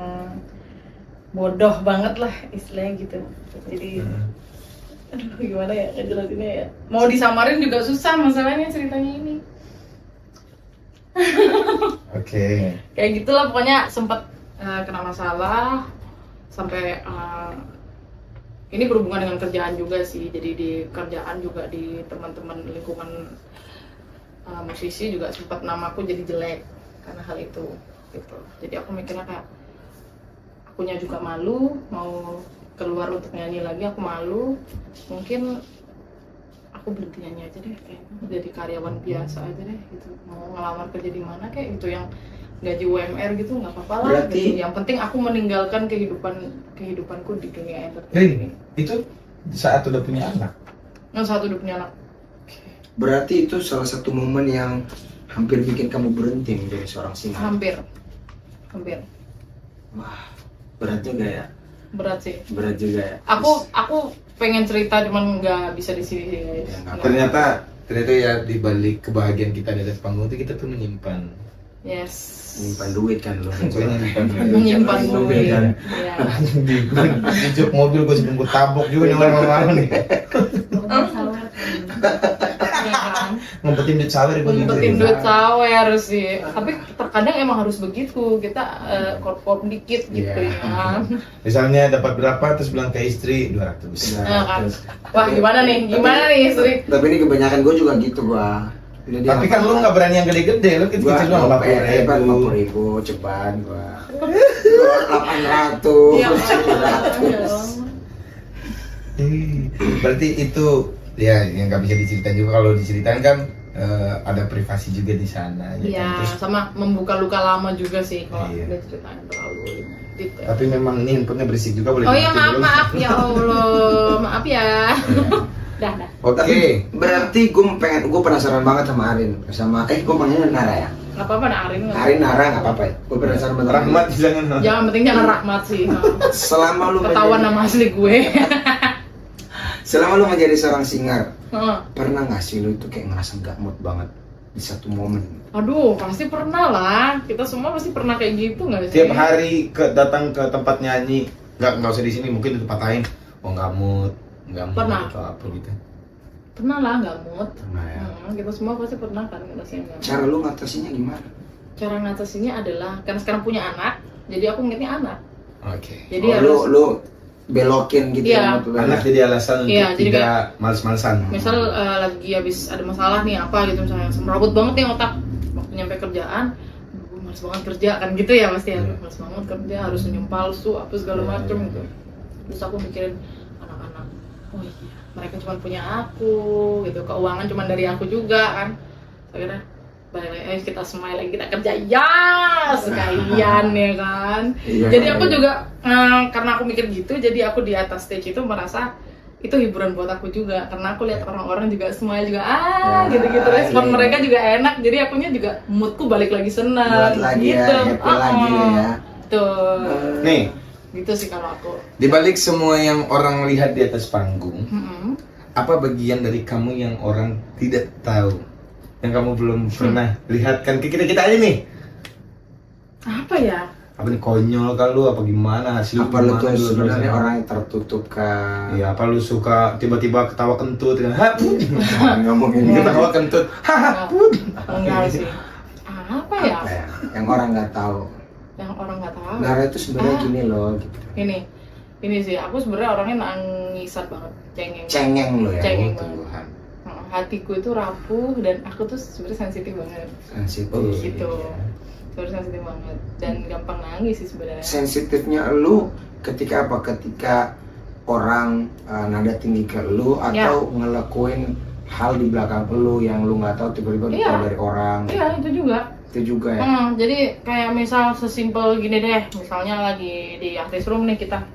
bodoh banget lah istilahnya gitu. Jadi aduh gimana ya ngejelasinnya ya. Mau disamarin juga susah masalahnya ceritanya ini. Oke. Kayak gitulah pokoknya sempat kena masalah sampai ini berhubungan dengan kerjaan juga sih. Jadi di kerjaan juga di teman-teman lingkungan musisi juga sempat namaku jadi jelek karena hal itu gitu. Jadi aku mikirnya kayak akunya juga malu mau keluar untuk nyanyi lagi, aku malu. Mungkin aku berhenti nyanyi aja deh, kayaknya jadi karyawan biasa aja deh gitu. Mau ngelamar kerja di mana kayak gitu yang gaji UMR gitu nggak apa-apa lah. Berarti- Gitu. Yang penting aku meninggalkan kehidupanku di dunia entertainment Rin, ini. itu saat udah punya anak. Yang satu udah punya anak. Berarti itu salah satu momen yang hampir bikin kamu berhenti menjadi seorang singer. Hampir. Wah, berat juga ya. Berat sih. Berat juga ya. Aku pengen cerita cuman nggak bisa di sini guys. Ya, nggak Ternyata ya di balik kebahagiaan kita di atas panggung itu kita tuh menyimpan Yes. menyimpan duit kan lo. Menyimpan duit. kan. Ya. di jok mobil gue sebelum gue tabok juga nih orang-orang nih. Ya kan? Ngumpetin duit sawer gue Ngumpetin duit sawer sih. Tapi terkadang emang harus begitu. Kita korp-korp dikit gitu Iya. ya. Misalnya dapat berapa terus bilang ke istri 200. Nah, kan. Wah gimana nih istri? Tapi ini kebanyakan gue juga gitu gua. Ini dia Tapi kan lu nggak berani yang gede-gede, lu kecil-kecil doang 50.000 cepat gua. 800. Iya. Berarti itu ya yang nggak bisa diceritain juga. Kalau diceritain kan ada privasi juga di sana. Ya kan? Iya, Terus, sama membuka luka lama juga sih kalau Iya. udah ceritain terlalu detail. tapi memang ini handphonenya berisik juga boleh. Oh iya dimatiin dulu. maaf ya Allah, maaf ya. Dah. Oke, berarti gue penasaran banget sama Arin, gue panggilnya Nara ya. Nggak apa-apa nah Arin. nggak Arin Nara nggak apa-apa ya. Gue penasaran banget. Rahmat jangan. Jangan penting jangan Rahmat sih. Selama lu Ketahuan nama asli gue. selama lu menjadi seorang singer, Heeh. pernah nggak sih lu itu kayak ngerasa gak mood banget di satu momen? Aduh, pasti pernah lah. Kita semua pasti pernah kayak gitu nggak sih? Tiap hari datang ke tempat nyanyi, nggak usah di sini, mungkin di tempat lain. Oh nggak mood Pernah. atau apa gitu. Pernah lah nggak mood. Pernah ya. Kita semua pasti pernah kan ngerasain nggak mood. Cara lu ngatasinnya gimana? Cara ngatasinnya adalah karena sekarang punya anak, jadi aku ngingetnya anak. Oke. Jadi Oh, harus lu belokin gitu Iya. ya. Anak jadi alasan untuk Iya, jadi tidak males-malesan. Misal lagi habis ada masalah nih apa gitu misalnya semrawut banget nih otak waktu nyampe kerjaan, gue males banget kerja kan gitu ya pasti ya, males banget kerja harus senyum palsu apa segala macem gitu. Terus aku mikirin anak-anak, oh iya mereka cuma punya aku gitu, keuangan cuma dari aku juga kan. Akhirnya balik lagi, kita smile lagi, kita kerja ya sekalian ya kan. Iya, Jadi iya, aku iya. juga karena aku mikir gitu, jadi aku di atas stage itu merasa itu hiburan buat aku juga, karena aku lihat orang-orang juga smile juga gitu-gitu, respon iya. mereka juga enak, jadi akunya juga moodku balik lagi senang Buat lagi ya, gitu. happy lagi ya. Tuh Nih, gitu sih kalau aku. di balik semua yang orang lihat di atas panggung, Mm-mm. apa bagian dari kamu yang orang tidak tahu? Yang kamu belum pernah lihatkan ke kita aja nih. Apa ya? Apa nih, konyol kah lu apa gimana? Hasil lu Apa lu gimana tuh dulu? sebenarnya orang yang tertutup kan? Iya, apa lu suka tiba-tiba ketawa kentut kan? Ha, Ngomongin gitu. ketawa kentut. Haha. Enggak sih. Apa ya? Apa ya? Yang orang nggak tahu. Yang orang nggak tahu. Nara itu sebenarnya gini loh, gitu. Ini sih, aku sebenarnya orangnya nangisan banget, cengeng. Cengeng lo ya. Cengeng oh, banget. Tuhan. Hatiku itu rapuh dan aku tuh sebenarnya sensitif banget. Sensitif. Gitu. Sebenarnya sensitif banget dan gampang nangis sih sebenarnya. Sensitifnya lu ketika apa? Ketika orang nada tinggi ke lu atau ngelakuin hal di belakang lu yang lu nggak tahu tiba-tiba Iya. tahu dari orang. Iya, itu juga. Itu juga ya. Jadi kayak misal sesimpel gini deh, misalnya lagi di artist room nih kita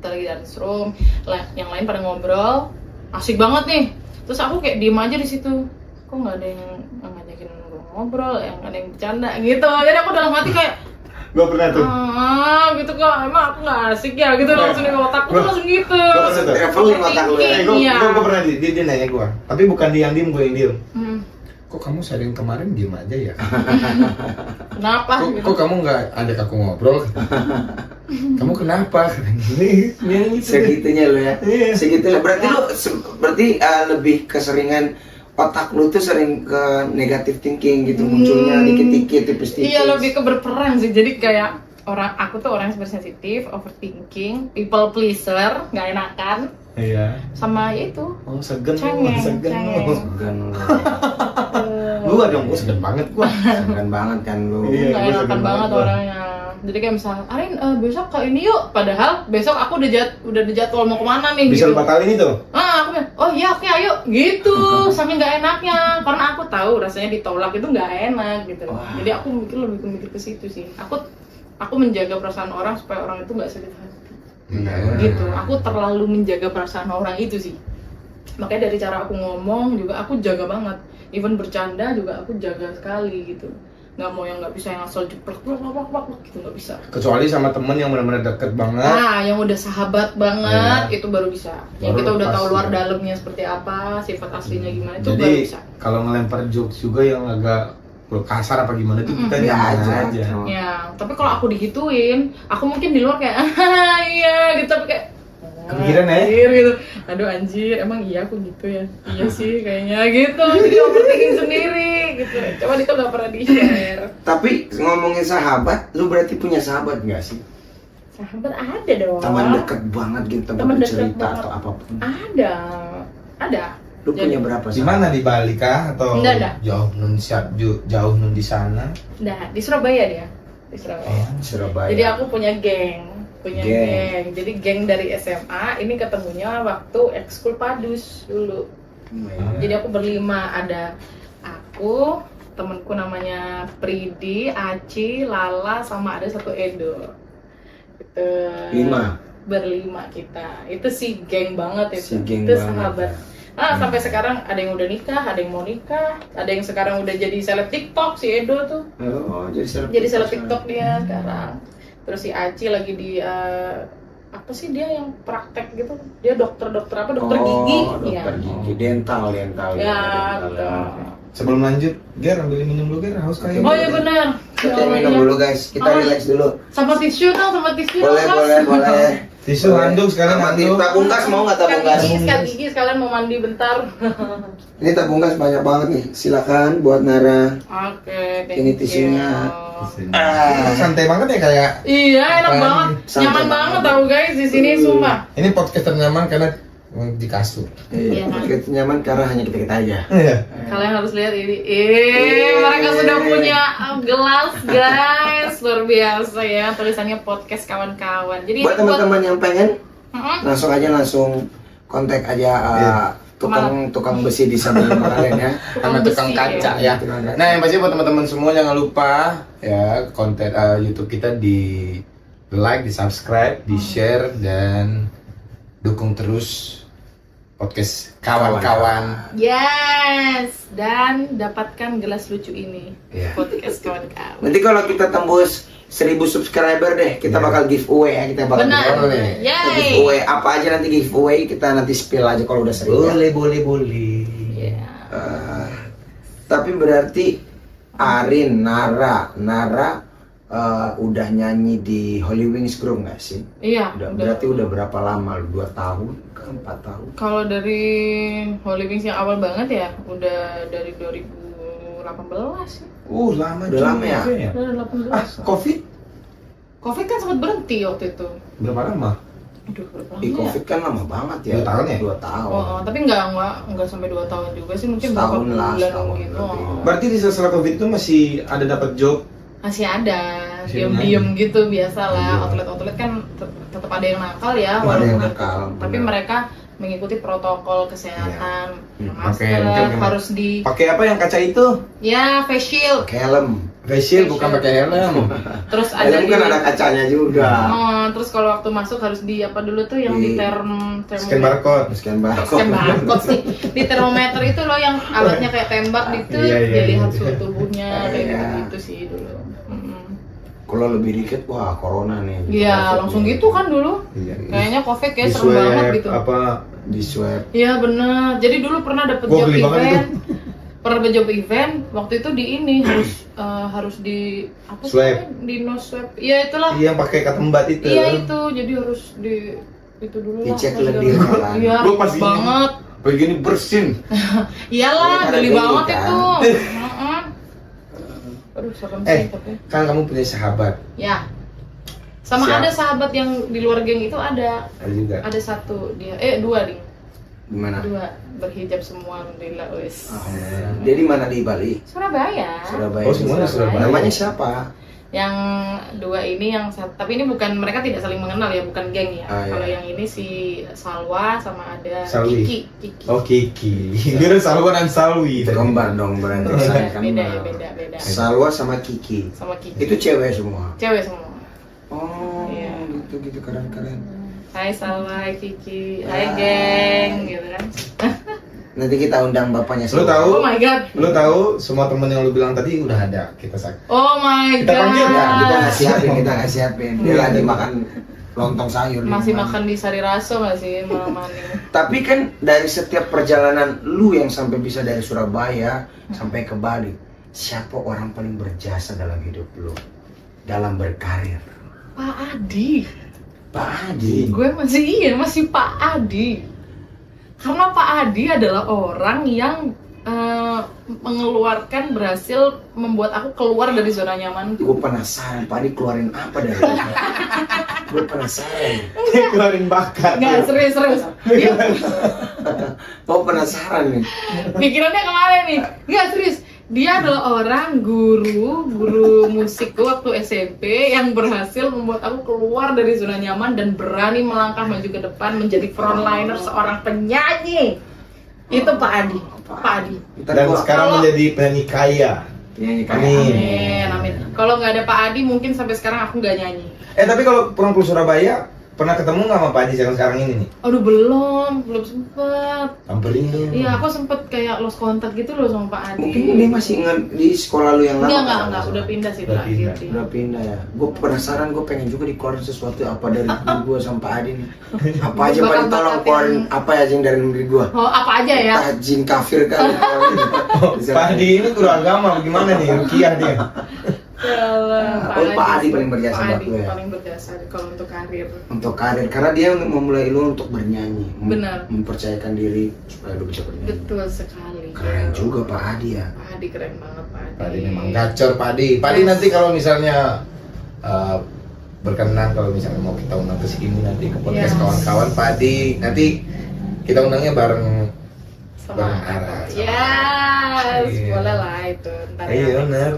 lagi di artist room, yang lain pada ngobrol, asik banget nih. Terus aku kayak diem aja di situ, kok nggak ada yang ngajakin gue ngobrol, yang nggak ada yang bercanda gitu. Jadi aku dalam hati kayak, Gua pernah tuh. gitu kok, emang aku nggak asik ya gitu, langsung di otakku tuh langsung gitu. Gua pernah tuh. Traveling otak lu ya. Gua Iya. pernah dia nanya gua. Tapi bukan dia yang diem, gua yang diem. Hmm, Kok kamu sharing kemarin diem aja ya? kenapa? Gitu. Kok kamu nggak ajak aku ngobrol? Kamu kenapa? Ini gitu. Segitunya lo ya. Iya. Segitunya. Berarti lu berarti lebih keseringan otak lu tuh sering ke negative thinking gitu, munculnya dikit-dikit, tipis-tipis. Iya, lebih ke berperan sih. Jadi kayak aku tuh orang yang super sensitif, overthinking, people pleaser, nggak enakan, Iya. sama ya itu. Oh, segen Cengeng, lu, segen cengeng. lu. Segan lu. Gua dong, gua segen banget gua. Segan banget kan lu. Iya. Nggak gua enakan segan banget banget. orangnya. Jadi kayak misalnya, Arin besok ke ini yuk. Padahal besok aku udah dijadwal mau kemana nih. Bisa gitu. lu batalin itu? Aku bilang, oh iya oke ayo gitu. Saking nggak enaknya, karena aku tahu rasanya ditolak itu nggak enak gitu. Wah. Jadi aku mikir ke situ sih. Aku menjaga perasaan orang supaya orang itu nggak sakit hati. Gitu. Aku terlalu menjaga perasaan orang itu sih. Makanya dari cara aku ngomong juga aku jaga banget. Even bercanda juga aku jaga sekali gitu. Nggak mau yang nggak bisa yang asal jeplak gitu, nggak bisa. Kecuali sama temen yang benar-benar deket banget. Nah, yang udah sahabat banget itu baru bisa. Yang Baru kita udah lepas, tahu luar ya. dalamnya seperti apa, sifat aslinya gimana itu Jadi baru bisa. kalau ngelempar jokes juga yang agak kasar apa gimana itu kita Ya nyaman aja. aja. Ya, tapi kalau aku digituin, aku mungkin di luar kayak iya gitu, tapi kayak Kepikiran ya? anjir gitu. Aduh anjir, emang iya aku gitu ya? Iya sih kayaknya gitu. Jadi overthinking sendiri gitu. Coba itu nggak pernah di-share. Tapi ngomongin sahabat, lu berarti punya sahabat nggak sih? Sahabat ada dong. Teman deket banget gitu, Teman tempat deket cerita banget. atau apapun. Ada. Lu punya berapa Di mana, di Bali kah atau Enggak. jauh nun di sana? Nah, di Surabaya dia. Di Surabaya. Surabaya. Jadi aku punya geng. Geng. Jadi geng dari SMA ini ketemunya waktu ekskul Padus dulu. Jadi aku berlima, ada aku, temenku namanya Pridi, Aci, Lala, sama ada satu Edo. Gitu. 5. Berlima kita. Itu si geng banget itu. Si geng Itu banget. sahabat. Sampai sekarang ada yang udah nikah, ada yang mau nikah, ada yang sekarang udah jadi seleb TikTok si Edo tuh. Oh, Jadi seleb TikTok dia sekarang. Terus si Aci lagi di apa sih dia yang praktek gitu? Dia dokter apa? Dokter gigi. Dokter gigi, dental. Ya, dental. gitu. Sebelum lanjut, Ger ambil minum dulu Ger, haus kayak. Oh iya benar. Kita minum dulu guys, kita relax dulu. Sama tisu dong, sama tisu. Boleh. Tisu handuk sekalian handuk. Tabung gas mau nggak tabung gas? Sikat gigi sekalian mau mandi bentar. Ini tabung gas banyak banget nih. Silakan buat Nara. Oke, thank Ini tisunya. you. Santai banget ya kayak. Iya, enak Apaan? banget. Santai Nyaman banget. banget tau guys di sini sumpah. Ini podcast ternyaman karena di kasur. Iya, kan? Kita nyaman karena hanya kita aja. Iya. Kalian harus lihat ini. Mereka sudah punya gelas guys. Luar biasa ya tulisannya podcast kawan-kawan. Jadi Buat teman-teman yang pengen Mm-mm. langsung kontak aja tukang besi di samping kalian ya. Sama tukang besi, kaca ya. ya. Nah, yang pasti buat teman-teman semua jangan lupa ya konten YouTube kita di like, di subscribe, di share dan dukung terus podcast kawan-kawan. Yes, dan dapatkan gelas lucu ini. Iya. Podcast kawan-kawan. Nanti kalau kita tembus 1000 subscriber deh, kita bakal giveaway ya, kita bakal Benar. Boleh. Yay. giveaway apa aja nanti giveaway, kita nanti spill aja kalau udah sering. Ya. Boleh. Iya. Tapi berarti Arin, Nara udah nyanyi di Holy Wings Group nggak sih? Iya. Berarti udah berapa lama? 2 tahun ke 4 tahun? Kalau dari Holy Wings yang awal banget ya, udah dari 2018 sih. Lama Udah lama ya? Udah 18. Covid Covid kan sempat berhenti waktu itu. berapa lama? Aduh, berapa lama Di ya? Covid kan lama banget ya. 2 tahun ya? 2 tahun. Oh, tapi nggak sampai 2 tahun juga sih, mungkin beberapa Setahun lah, bulan setahun gitu. lebih. Berarti di sela-sela Covid itu masih ada dapat job. Masih ada, Masih diem-diem gitu biasa Iya. lah. Outlet kan tetap ada yang nakal ya, Ada yang walaupun nakal, tapi benar. mereka mengikuti protokol kesehatan, Pakai- masker pakai- harus di, Pakai apa yang kaca itu? ya face shield, Pakai helm. Facial bukan pakai helm. terus ada Helm kan ada kacanya juga. terus kalau waktu masuk harus di apa dulu tuh yang di Scan barcode. Scan Scan barcode sih, di termometer itu loh yang alatnya kayak tembak gitu, Iya, dilihat iya. suhu tubuhnya kayak Iya. gitu sih dulu. Kalau lebih dikit, wah corona nih. Iya, langsung gitu kan dulu. Iya. Kayaknya covid kayak Di serem banget swab, gitu. apa Di swab. Iya bener. Jadi dulu pernah dapet Gua job geli banget event. Pernah dapet job event. Waktu itu di ini harus di apa sih? Swab. Di no swab. Iya itulah. Iya, yang pakai katembat itu. Iya itu. Jadi harus di itu dulu lah. Dicek Harus lendir di- jalan. Iya, Gua ribet pas gini. banget. Begini bersin. Iyalah, Karena geli geli banget kan. itu. Heeh. Aduh, serem sih tapi. Kan kamu punya sahabat. Ya. Sama Siap. ada sahabat yang di luar geng itu ada. Ada juga. Ada satu dia, dua ding. Gimana? Dua berhijab semua alhamdulillah wis. Dia di mana di Bali? Surabaya. Surabaya. Oh, semuanya Surabaya. Namanya siapa? Yang dua ini yang satu, tapi ini bukan, mereka tidak saling mengenal ya, bukan geng ya. Ah, iya. Kalau yang ini si Salwa sama ada Salwi. Kiki. Oh, Kiki. Kira Salwa dan Salwi. Kembar dong berarti. Saya kan Beda ya, kembar. beda. Salwa sama Kiki. Sama Kiki. Itu cewek semua. Cewek semua. Oh, Iya. gitu keren. Hai Salwa, hai Kiki, hai geng, gitu kan. Nanti kita undang bapaknya. Lu tahu? Oh my god. Lu tahu semua temen yang lu bilang tadi udah ada kita sak. Oh my Kita god. panggil ya, Kita nggak siapin. Dia lagi makan lontong sayur. Masih di mana. makan di Sari Raso nggak sih malam ini? Tapi kan dari setiap perjalanan lu yang sampai bisa dari Surabaya sampai ke Bali, siapa orang paling berjasa dalam hidup lu? Dalam berkarir? Pak Adi. Pak Adi. Gue masih Pak Adi. Karena Pak Adi adalah orang yang berhasil membuat aku keluar dari zona nyaman. Gue penasaran, Pak Adi keluarin apa dari lu? Gue penasaran. Keluarin bakat. Nggak, serius. Dia Oh penasaran nih. pikirannya kemana nih? Nggak, serius. Dia adalah orang guru musikku waktu SMP yang berhasil membuat aku keluar dari zona nyaman dan berani melangkah maju ke depan menjadi frontliner seorang penyanyi. Itu Pak Adi. Pak Adi. Dan sekarang menjadi penyanyi kaya. Nyanyi Amin. Amin. Kalau nggak ada Pak Adi mungkin sampai sekarang aku nggak nyanyi. Tapi kalau pulang ke Surabaya pernah ketemu nggak sama Pak Haji yang sekarang ini nih? Aduh belum sempet. Samperin dong. Iya aku sempet kayak lost contact gitu loh sama Pak Adi. Mungkin dia masih ingat di sekolah lu yang lama. Enggak, udah pindah sih Udah terakhir. pindah. dia. Udah pindah ya. Gue penasaran, gue pengen juga dikeluarin sesuatu apa dari negeri gue sama Pak Adi nih. Apa aja Pak Adi, tolong keluarin apa aja yang dari negeri gue. Oh apa aja ya? Entah jin kafir kali. Pak Haji ini guru agama bagaimana nih? Rukiah dia. Yalah, Oh, Pak Adi paling berjasa Pak buat Adi lu ya? paling berjasa kalau untuk karir. Untuk karir, karena dia memulai lu untuk bernyanyi. Benar. Mempercayakan diri supaya lu bisa bernyanyi. Betul sekali. Keren juga Pak Adi ya. Pak Adi keren banget Pak Adi. Pak Adi memang gacor Pak Adi. Pak Adi nanti kalau misalnya berkenan kalau misalnya mau kita undang ke sini nanti ke podcast Yes. kawan-kawan Pak Adi, nanti kita undangnya bareng Sama Ara. Yes, Iya. boleh lah itu. Ntar Iya ya. benar.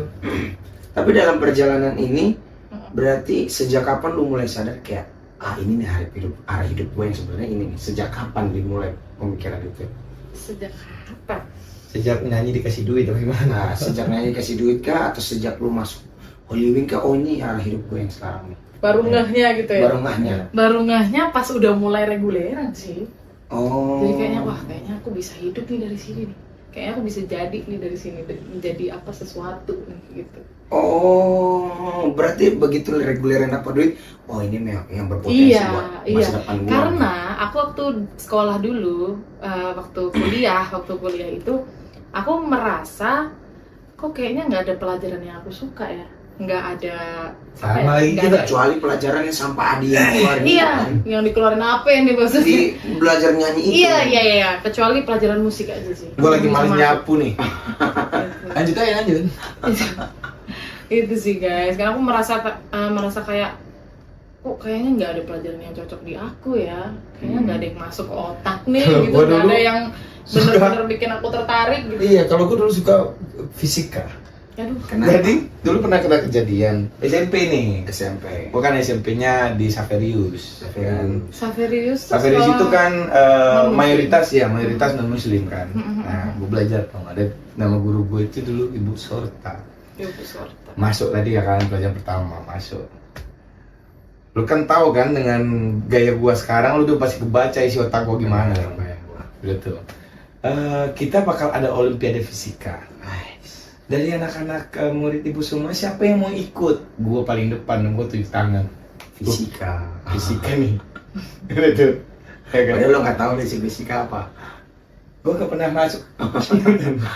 Tapi dalam perjalanan ini berarti sejak kapan lu mulai sadar kayak ini nih arah hidup gue yang sebenarnya ini nih. Sejak kapan dimulai pemikiran itu? Sejak kapan? Sejak nyanyi dikasih duit atau gimana? Nah, sejak nyanyi kasih duit kah atau sejak lu masuk Hollywood kah? Oh ini arah hidup gue yang sekarang nih. Baru ngehnya gitu ya? Baru ngahnya. Baru ngehnya pas udah mulai reguleran sih. Oh. Jadi kayaknya kayaknya aku bisa hidup nih dari sini nih. Kayaknya aku bisa jadi nih dari sini menjadi apa sesuatu nih gitu. Oh, berarti begitu reguleran dapat duit, oh ini yang berpotensi Iya, buat iya. masa depan gue. Karena aku waktu sekolah dulu, waktu kuliah itu, aku merasa kok kayaknya nggak ada pelajaran yang aku suka ya, nggak ada. Sama apa ya, lagi nggak kita. ada- Kecuali pelajarannya sampai Adi yang keluar Iya, yang dikeluarin apa ini maksudnya? Di belajar nyanyi itu. Iya, kecuali pelajaran musik aja sih. Gue lagi males Sama- nyapu nih. Lanjut aja lanjut. Itu sih guys, karena aku merasa kayak kok kayaknya nggak ada pelajaran yang cocok di aku ya, kayaknya nggak ada yang masuk ke otak nih Kalau gitu, gua nggak dulu ada yang suka- bener-bener bikin aku tertarik gitu. Iya, kalau gue dulu suka fisika. Aduh, Kenapa? Jadi dulu pernah kena kejadian SMP nih. SMP. Bukan SMP-nya di Saverius. Kan? Saverius tuh Saverius sekolah- itu kan non-muslim. mayoritas non muslim kan. Nah, gue belajar dong. Ada nama guru gue itu dulu Ibu Sorta. Ya, Bu Sorta. Masuk tadi ya kan pelajaran pertama masuk. Lu kan tahu kan dengan gaya gua sekarang lu udah pasti kebaca isi otak gua gimana. Gitu. Kita bakal ada olimpiade fisika. Dari anak-anak murid ibu semua siapa yang mau ikut? Gua paling depan, gua tunjuk tangan. Fisika. Fisika nih. Gitu. Ya kan? Padahal lo nggak tahu deh si fisika apa. Gua gak pernah masuk.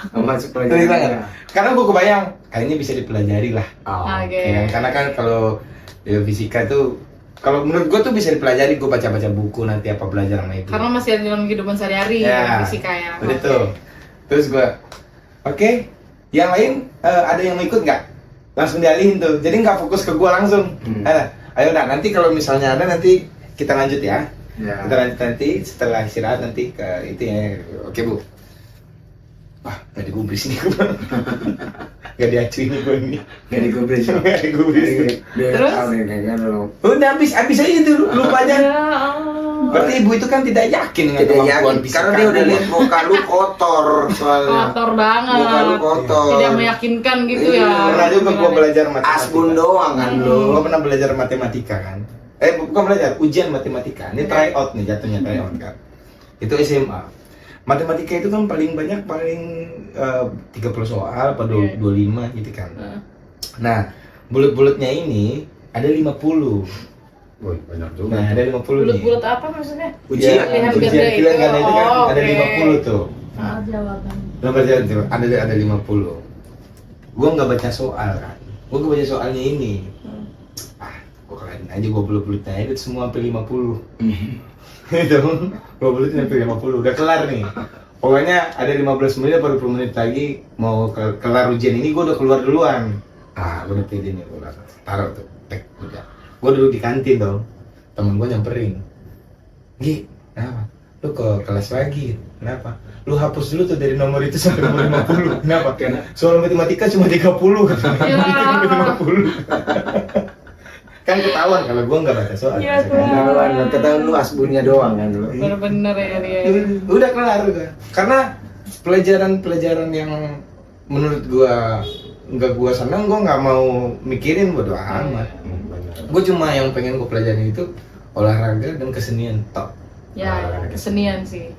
Nggak masuk Tunjuk pelajaran. tangan. Karena gua kebayang kayaknya bisa dipelajari lah. Oh. Oke. Ya kan? Karena kan kalau fisika tuh kalau menurut gue tuh bisa dipelajari, gue baca-baca buku nanti apa belajar sama ibu. Karena masih ada dalam kehidupan sehari-hari Ya, fisika ya. betul. Terus gue, oke, yang lain ada yang mau ikut nggak? Langsung dialihin tuh, jadi nggak fokus ke gue langsung. Ayo dah, nanti kalau misalnya ada nanti kita lanjut ya. Ya. Kita lanjut nanti setelah istirahat nanti ke itu ya. Oke bu. Wah, tadi gue berisik nih gue. Gak diacuin gue ini. Gak digubris. Gak digubris. Dia Terus? tahu nih kayaknya lo. Udah habis aja itu lupa aja. Ya Allah. Berarti ibu itu kan tidak yakin dengan Tidak kemampuan yakin fisika karena dia udah gua. lihat muka lu kotor soalnya. Kotor banget. Muka lu kotor. Tidak meyakinkan gitu Iya. ya. Pernah juga gua belajar matematika. Asbun doang kan lu. Gua pernah belajar matematika kan. Bukan belajar, ujian matematika. Ini tryout nih jatuhnya tryout kan. Itu SMA. Matematika itu kan paling banyak 30 soal pada Iya. 25 gitu kan. Heeh. Nah, bulat-bulatnya ini ada 50. Woi, banyak juga. Nah, ada 50 nih. Bulat-bulat apa maksudnya? Ujian. Pilihan ujian ganda pilihan itu. ganda itu kan Oh, ada oke. 50 tuh. Jawaban. Nomor jalan tuh ada 50. Gua nggak baca soal kan. Gua baca soalnya ini. Gua kelarin aja gua bulut-bulutnya itu semua sampai 50. Itu gua bulutnya sampai 50. Udah kelar nih. Pokoknya ada 15 menit baru 10 menit lagi mau kelar ujian ini gua udah keluar duluan. Gua udah pede nih gua taruh tuh. Tek udah. Gua duduk di kantin dong. Temen gua nyamperin. Gi, kenapa? Lu ke kelas lagi. Kenapa? Lu hapus dulu tuh dari nomor itu sampai nomor 50. Kenapa? Soal matematika cuma 30 katanya. Ya. Sampai 50. Kan ketahuan kalau gua nggak baca soal. Ya, Kan. Nah, ketahuan lu asbunnya doang kan lu. Bener-bener ya dia. Udah kelar udah. Karena pelajaran-pelajaran yang menurut gua nggak gua senang, gua nggak mau mikirin bodo amat. Gue cuma yang pengen gue pelajarin itu olahraga dan kesenian top. Ya, kesenian sih.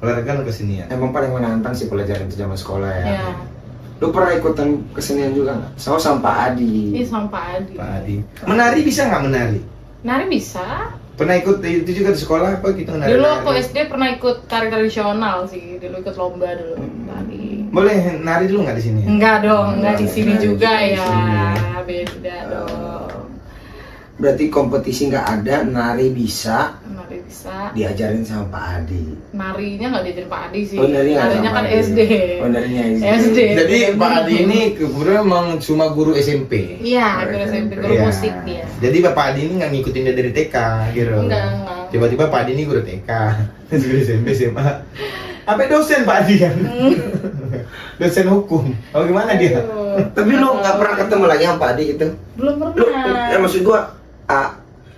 Olahraga dan kesenian. Emang paling menantang sih pelajaran itu zaman sekolah ya. Ya. Lu pernah ikutan kesenian juga nggak? Sama Pak Adi. Ini sama Pak Adi. Pak Adi. Menari bisa nggak menari? Nari bisa. Pernah ikut itu juga di sekolah apa gitu menari? Dulu aku SD pernah ikut tari tradisional sih. Dulu ikut lomba dulu. Tari. Boleh nari dulu nggak di sini? Enggak dong, enggak di sini Enggak juga di ya. sini. Beda dong. Berarti kompetisi nggak ada, nari bisa. Nari bisa. Diajarin sama Pak Adi. Narinya nggak diajarin Pak Adi sih. Oh, narinya nggak Narinya sama kan Adi. SD. Oh, narinya SD. SD. Jadi Pak Adi ini kebetulan memang cuma guru SMP. Iya, guru SMP, guru Iya. musik dia. Jadi Bapak Adi ini nggak ngikutin dia dari TK gitu. Enggak. Tiba-tiba Pak Adi ini guru TK, terus guru SMP, SMA. Apa dosen Pak Adi kan? Dosen hukum. Oh gimana dia? Aduh. Tapi lu nggak pernah ketemu lagi sama Pak Adi gitu? Belum Lu, pernah. ya maksud gua,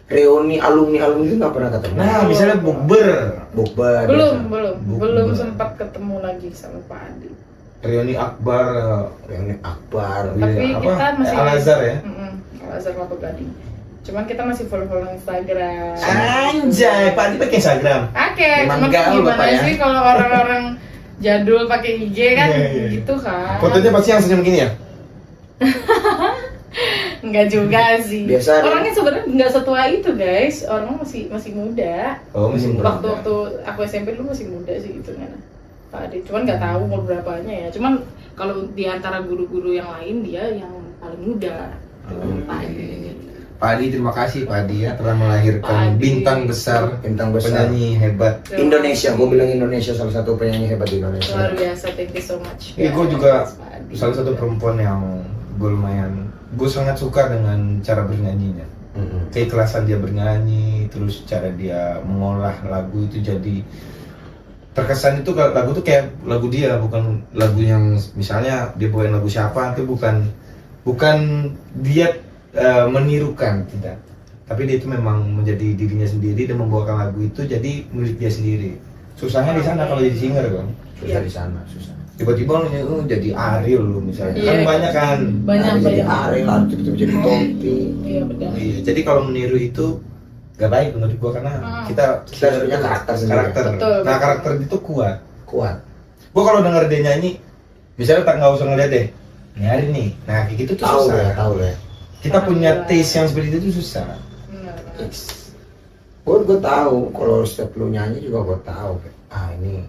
reuni alumni itu nggak pernah ketemu. Nah, misalnya bukber, Bukber. Belum sempat ketemu lagi sama Pak Adi. reuni akbar, Reuni akbar. Tapi iya, kita masih Al-Azhar ya? Al-Azhar Kelapa Gading. Cuman kita masih follow Instagram. Anjay, Pak Adi pakai Instagram. Oke, Memang cuman gaul, gimana Bapak, ya? sih kalau orang-orang jadul pakai IG kan Iya, iya. gitu kan? Fotonya pasti yang senyum gini ya? Enggak juga sih. Biasa ada- Orangnya sebenarnya nggak setua itu guys. Orang masih muda. Oh, masih muda. Waktu aku SMP dulu masih muda sih gitu kan. Pak Adi. Cuman nggak tahu umur berapanya ya. Cuman kalau di antara guru-guru yang lain dia yang paling muda. Pak Adi. Pak Adi, terima kasih Pak Adi ya telah Pak melahirkan Adi. bintang besar, Bintang besar. penyanyi hebat. Indonesia, gue bilang Indonesia salah satu penyanyi hebat di Indonesia. Luar biasa, thank you so much. Iya, gue juga Pak Adi. salah satu perempuan yang gue lumayan, gue sangat suka dengan cara bernyanyinya. Keikhlasan dia bernyanyi, terus cara dia mengolah lagu itu jadi terkesan itu lagu tuh kayak lagu dia, bukan lagu yang misalnya dia bawain lagu siapa, itu bukan dia menirukan, tidak. Tapi dia itu memang menjadi dirinya sendiri dan membawakan lagu itu jadi milik dia sendiri. Susahnya di sana kalau jadi singer kan. Susah di sana, susah. Tiba-tiba lu jadi Ariel lu misalnya. Iya. Kan banyak kan. Banyak, Nah, jadi banyak. Ariel, tiba-tiba jadi Tompi. Iya benar. Iya, jadi kalau meniru itu gak baik menurut gua karena kita Kita harus punya karakter sendiri. Betul, Nah, betul. karakter itu kuat. Kuat. Gua kalau denger dia nyanyi, misalnya tak nggak usah ngeliat deh. Nyari nih. Nah, kayak gitu tuh Tahu susah. ya, tahu ya. Kita punya taste yang seperti itu tuh susah. Benar. Gue tahu kalau setiap lu nyanyi juga gue tahu. Ini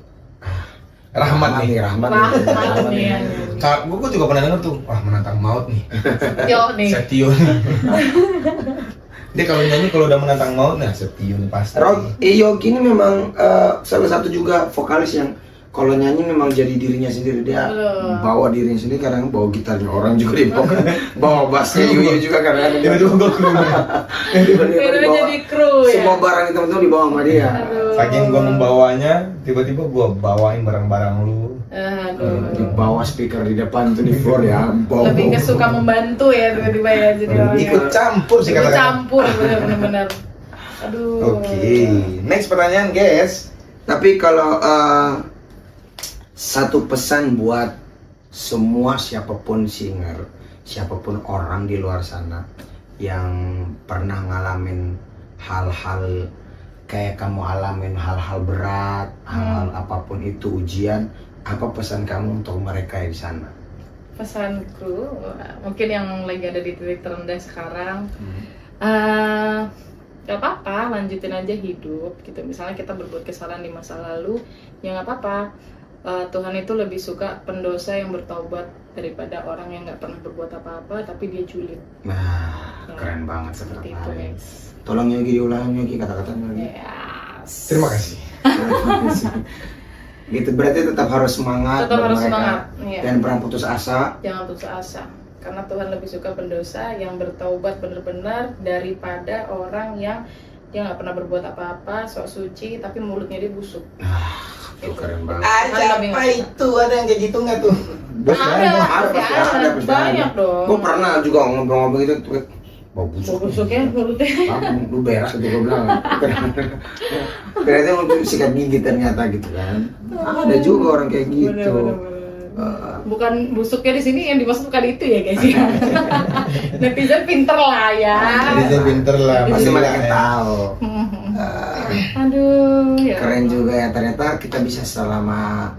Rahmat nih. Rahmat Rahmat nih. Kak, gua juga pernah denger tuh, wah menantang maut nih. Yo nih. Setio nih. Dia kalau nyanyi kalau udah menantang maut, nah Setio nih pasti. Yogi ini memang salah satu juga vokalis yang kalau nyanyi memang jadi dirinya sendiri. Dia Betul. bawa dirinya sendiri, kadang bawa gitarnya orang juga dibawa, bawa bassnya Yuyu juga kadang dia Tiba-tiba gua keluar. Beda jadi kru ya. semua barang itu teman-teman dibawa sama dia. Aduh. Saking gua membawanya, tiba-tiba gua bawain barang-barang lu. Aduh. Dibawa speaker di depan tuh di floor ya, bawa. Lebih ke suka membantu ya tiba-tiba ya jadi orang Ikut yang- campur sih ikut kata-kata. campur benar-benar. Aduh. Oke, next pertanyaan guys. Tapi kalau satu pesan buat semua siapapun singer, siapapun orang di luar sana yang pernah ngalamin hal-hal kayak kamu alamin, hal-hal berat, hal-hal apapun itu ujian, apa pesan kamu untuk mereka di sana? Pesanku mungkin yang lagi ada di titik terendah sekarang, gak apa-apa, lanjutin aja hidup gitu. Misalnya kita berbuat kesalahan di masa lalu, ya nggak apa-apa. Tuhan itu lebih suka pendosa yang bertobat daripada orang yang nggak pernah berbuat apa-apa tapi dia julid. Nah, Ya, keren banget seperti seperti itu, itu. guys. Tolong Yogi diulang Yogi kata-katanya Yogi. Yes. Terima kasih. Gitu berarti tetap harus semangat Tetap buat harus mereka. semangat, iya. Dan pernah putus asa. Jangan putus asa, karena Tuhan lebih suka pendosa yang bertaubat benar-benar daripada orang yang dia nggak pernah berbuat apa-apa, sok suci tapi mulutnya dia busuk. Tuh keren banget. Apa itu? Ada yang kayak gitu nggak tuh? Ada, banyak dong. Gue pernah juga ngobrol-ngobrol gitu tuh. Bau busuk. Busuknya mulutnya. Lu berak gitu gue bilang. Ternyata untuk sikat gigi ternyata gitu kan. Ada juga orang kayak gitu. Bener. Bukan busuknya di sini yang dimaksud bukan itu ya guys ya. Netizen pinter lah ya. Netizen pinter lah. Pasti Masih mereka lah, ya. tahu. Aduh, ya. Keren juga ya ternyata kita bisa selama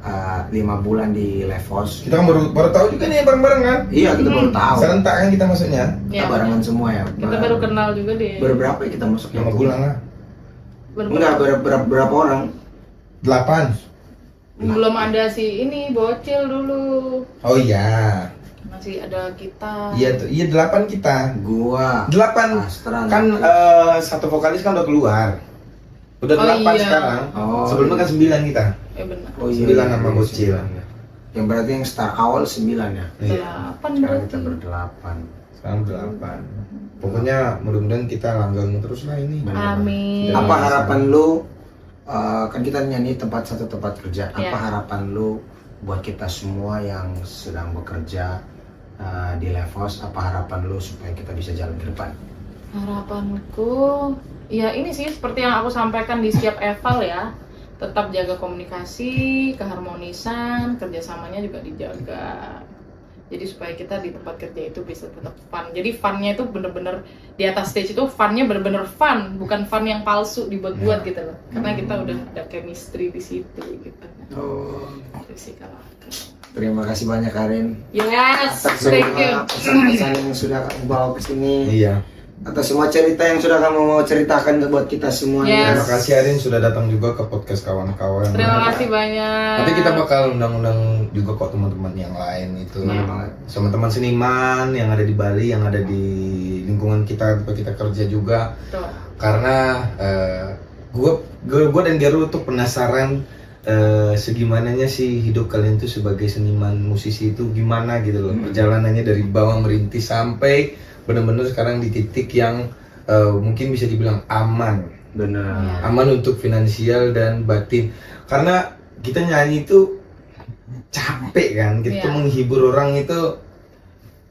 5 bulan di Levos. Kita kan baru tahu juga nih bareng-bareng kan? Iya kita baru tahu. Serentak kan kita masuknya. Kita barengan semua ya. Kita baru kenal juga deh. Berapa ya kita masuk? 5 bulan lah. Enggak, berapa orang? 8. Belum ada si ini bocil dulu. Oh iya. Masih ada kita. Iya tuh, iya 8 kita. Gua 8 Astra. kan satu vokalis kan udah keluar. Udah Oh, 8 iya. sekarang. Oh, Sebelumnya kan 9 kita. Benar. Oh iya, 9 sama Bocil. Yang berarti yang start awal 9 ya. Iya. 8 Sekarang berarti. kita berdelapan. Sekarang 8. Pokoknya mudah-mudahan kita langgeng terus lah ini. Amin. Apa harapan lu? Kan kita nyanyi satu tempat kerja. Apa Ya. harapan lu buat kita semua yang sedang bekerja di Levos? Apa harapan lu supaya kita bisa jalan ke depan? Harapanku, ya ini sih seperti yang aku sampaikan di setiap eval ya, tetap jaga komunikasi, keharmonisan, kerjasamanya juga dijaga. Jadi supaya kita di tempat kerja itu bisa tetap fun. Jadi funnya itu bener-bener di atas stage itu funnya bener-bener fun, bukan fun yang palsu dibuat-buat gitu loh. Karena kita udah ada chemistry di situ gitu. Oh, Itu sih kalau aku. terima kasih banyak Karin Yes, atas thank you. semua pesan-pesan yang sudah kamu bawa ke sini. Iya. Atas semua cerita yang sudah kamu mau ceritakan buat kita semuanya. Yes. Terima kasih Arin sudah datang juga ke podcast kawan-kawan. Terima kasih banyak. Nanti kita bakal undang-undang juga kok teman-teman yang lain itu. Ya. Teman-teman seniman yang ada di Bali, yang ada di lingkungan kita tempat kita kerja juga. Tuh. Karena gue dan Geru tuh penasaran segimananya sih hidup kalian tuh sebagai seniman musisi itu gimana gitu loh. Perjalanannya dari bawah merintis sampai benar-benar sekarang di titik yang mungkin bisa dibilang aman. Benar. Aman untuk finansial dan batin. Karena kita nyanyi itu capek kan, kita tuh Iya. menghibur orang itu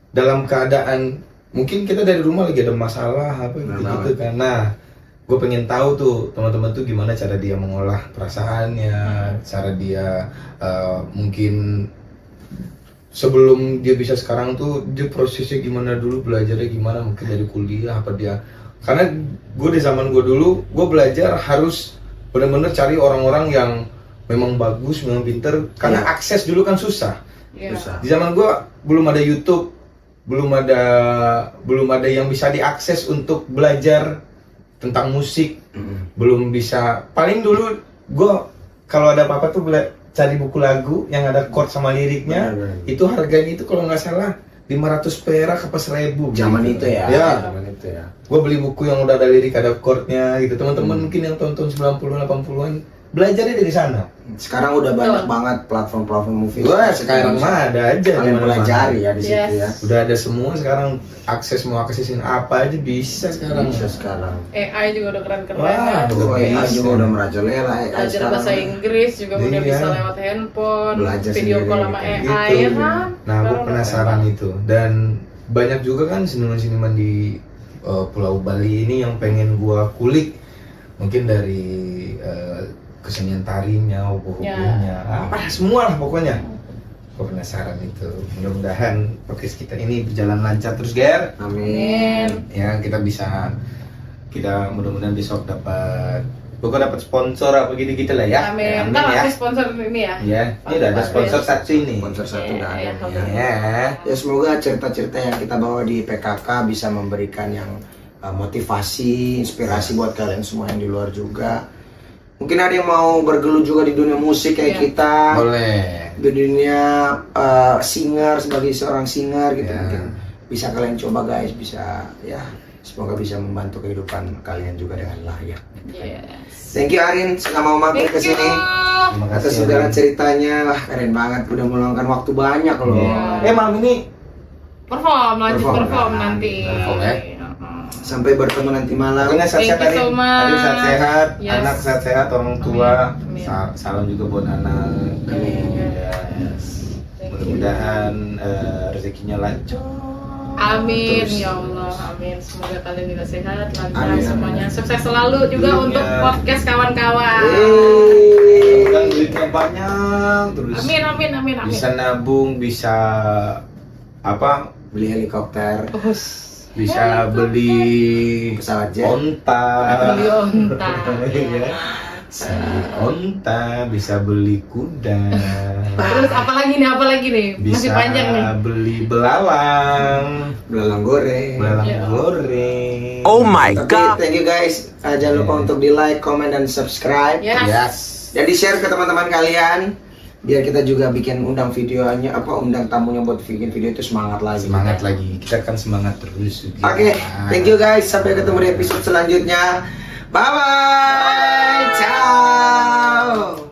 dalam keadaan mungkin kita dari rumah lagi ada masalah apa gitu kan. Nah, gue pengen tahu tuh teman-teman tuh gimana cara dia mengolah perasaannya, cara dia mungkin sebelum dia bisa sekarang tuh dia prosesnya gimana dulu, belajarnya gimana, mungkin dari kuliah apa dia. Karena gue di zaman gue dulu, gue belajar harus benar-benar cari orang-orang yang memang bagus, memang pinter. Karena Iya. akses dulu kan susah. Iya. Susah. Di zaman gue belum ada YouTube, belum ada yang bisa diakses untuk belajar tentang musik, belum bisa. Paling dulu gue kalau ada apa-apa tuh cari buku lagu yang ada chord sama liriknya. Benar. Itu harganya itu kalau nggak salah 500 perak apa 1000 Zaman gitu. itu ya. Ya, Zaman itu ya. gue beli buku yang udah ada lirik, ada chordnya gitu. Teman-teman mungkin yang tahun-tahun 90 80-an belajarnya dari sana. Sekarang udah banyak banget platform-platform movie. Wah, sekarang mah ada aja kalian dimana-mana. pelajari ya di situ Yes. ya. Udah ada semua sekarang, mau aksesin apa aja bisa sekarang. Bisa sekarang. AI juga udah keren-keren Wah, ya. udah AI bisa. juga udah merajalela. AI Belajar sekarang. bahasa Inggris juga udah Iya. bisa lewat handphone, Belajar video sendiri call sama kayak AI gitu. ya kan. Nah, gue Sekarang udah penasaran keren itu. Dan banyak juga kan seniman-seniman di Pulau Bali ini yang pengen gue kulik. Mungkin dari kesenian tarinya, hukum-hukumnya, apa semua lah pokoknya. Gue penasaran itu. Mudah-mudahan podcast kita ini berjalan lancar terus, Ger. Amin. Amin. Ya, kita mudah-mudahan besok dapat sponsor apa gitu-gitu lah ya. Amin. Amin Ntar ya. kasih sponsor ini ya. Ya, ini udah ada sponsor satu ini. Sponsor satu udah ada. Iya, Ya. Ya. Ya semoga cerita-cerita yang kita bawa di PKK bisa memberikan yang motivasi, inspirasi buat kalian semua yang di luar juga. Mungkin ada yang mau bergelut juga di dunia musik kayak Iya. kita, Boleh. di dunia singer sebagai seorang singer gitu. Ya. Mungkin bisa kalian coba guys, bisa ya. Semoga bisa membantu kehidupan kalian juga dengan layak. Yes. Thank you Arin sudah mau mampir ke Thank you. sini. Terima Atas kasih. segala Arin. ceritanya, wah keren banget, udah meluangkan waktu banyak loh. Iya. Malam ini Lanjut Perform, perform kan? nanti. Perform, ya? Sampai bertemu nanti malam. pokoknya sehat-sehat Thank you so Arin. much. Arin sehat-sehat, Yes. anak sehat-sehat, orang tua. Amin. Salam juga buat anak. Amin. Ya. Yes. Thank you. Mudah-mudahan rezekinya lancar. Amin Terus. ya Allah, amin. Semoga kalian juga sehat, lancar Amin, amin. semuanya. Sukses selalu juga Iya. untuk podcast kawan-kawan. Dan duitnya banyak terus. Amin, amin, amin, amin. Bisa nabung, bisa apa? Beli helikopter, Bisa beli pesawat jet. onta. Beli onta. Iya. Beli onta, bisa beli kuda. Terus apalagi nih? Masih Bisa panjang nih. beli belalang. Belalang goreng. Belalang Ya. goreng. Oh my Tapi god. thank you guys. Jangan lupa untuk di like, comment, dan subscribe. Yes. Yes. Dan di share ke teman-teman kalian. Biar kita juga bikin undang videonya, undang tamunya buat bikin video itu semangat lagi. Semangat lagi. Kita akan semangat terus. Oke, thank you guys. Sampai ketemu di episode selanjutnya. Bye bye. Ciao.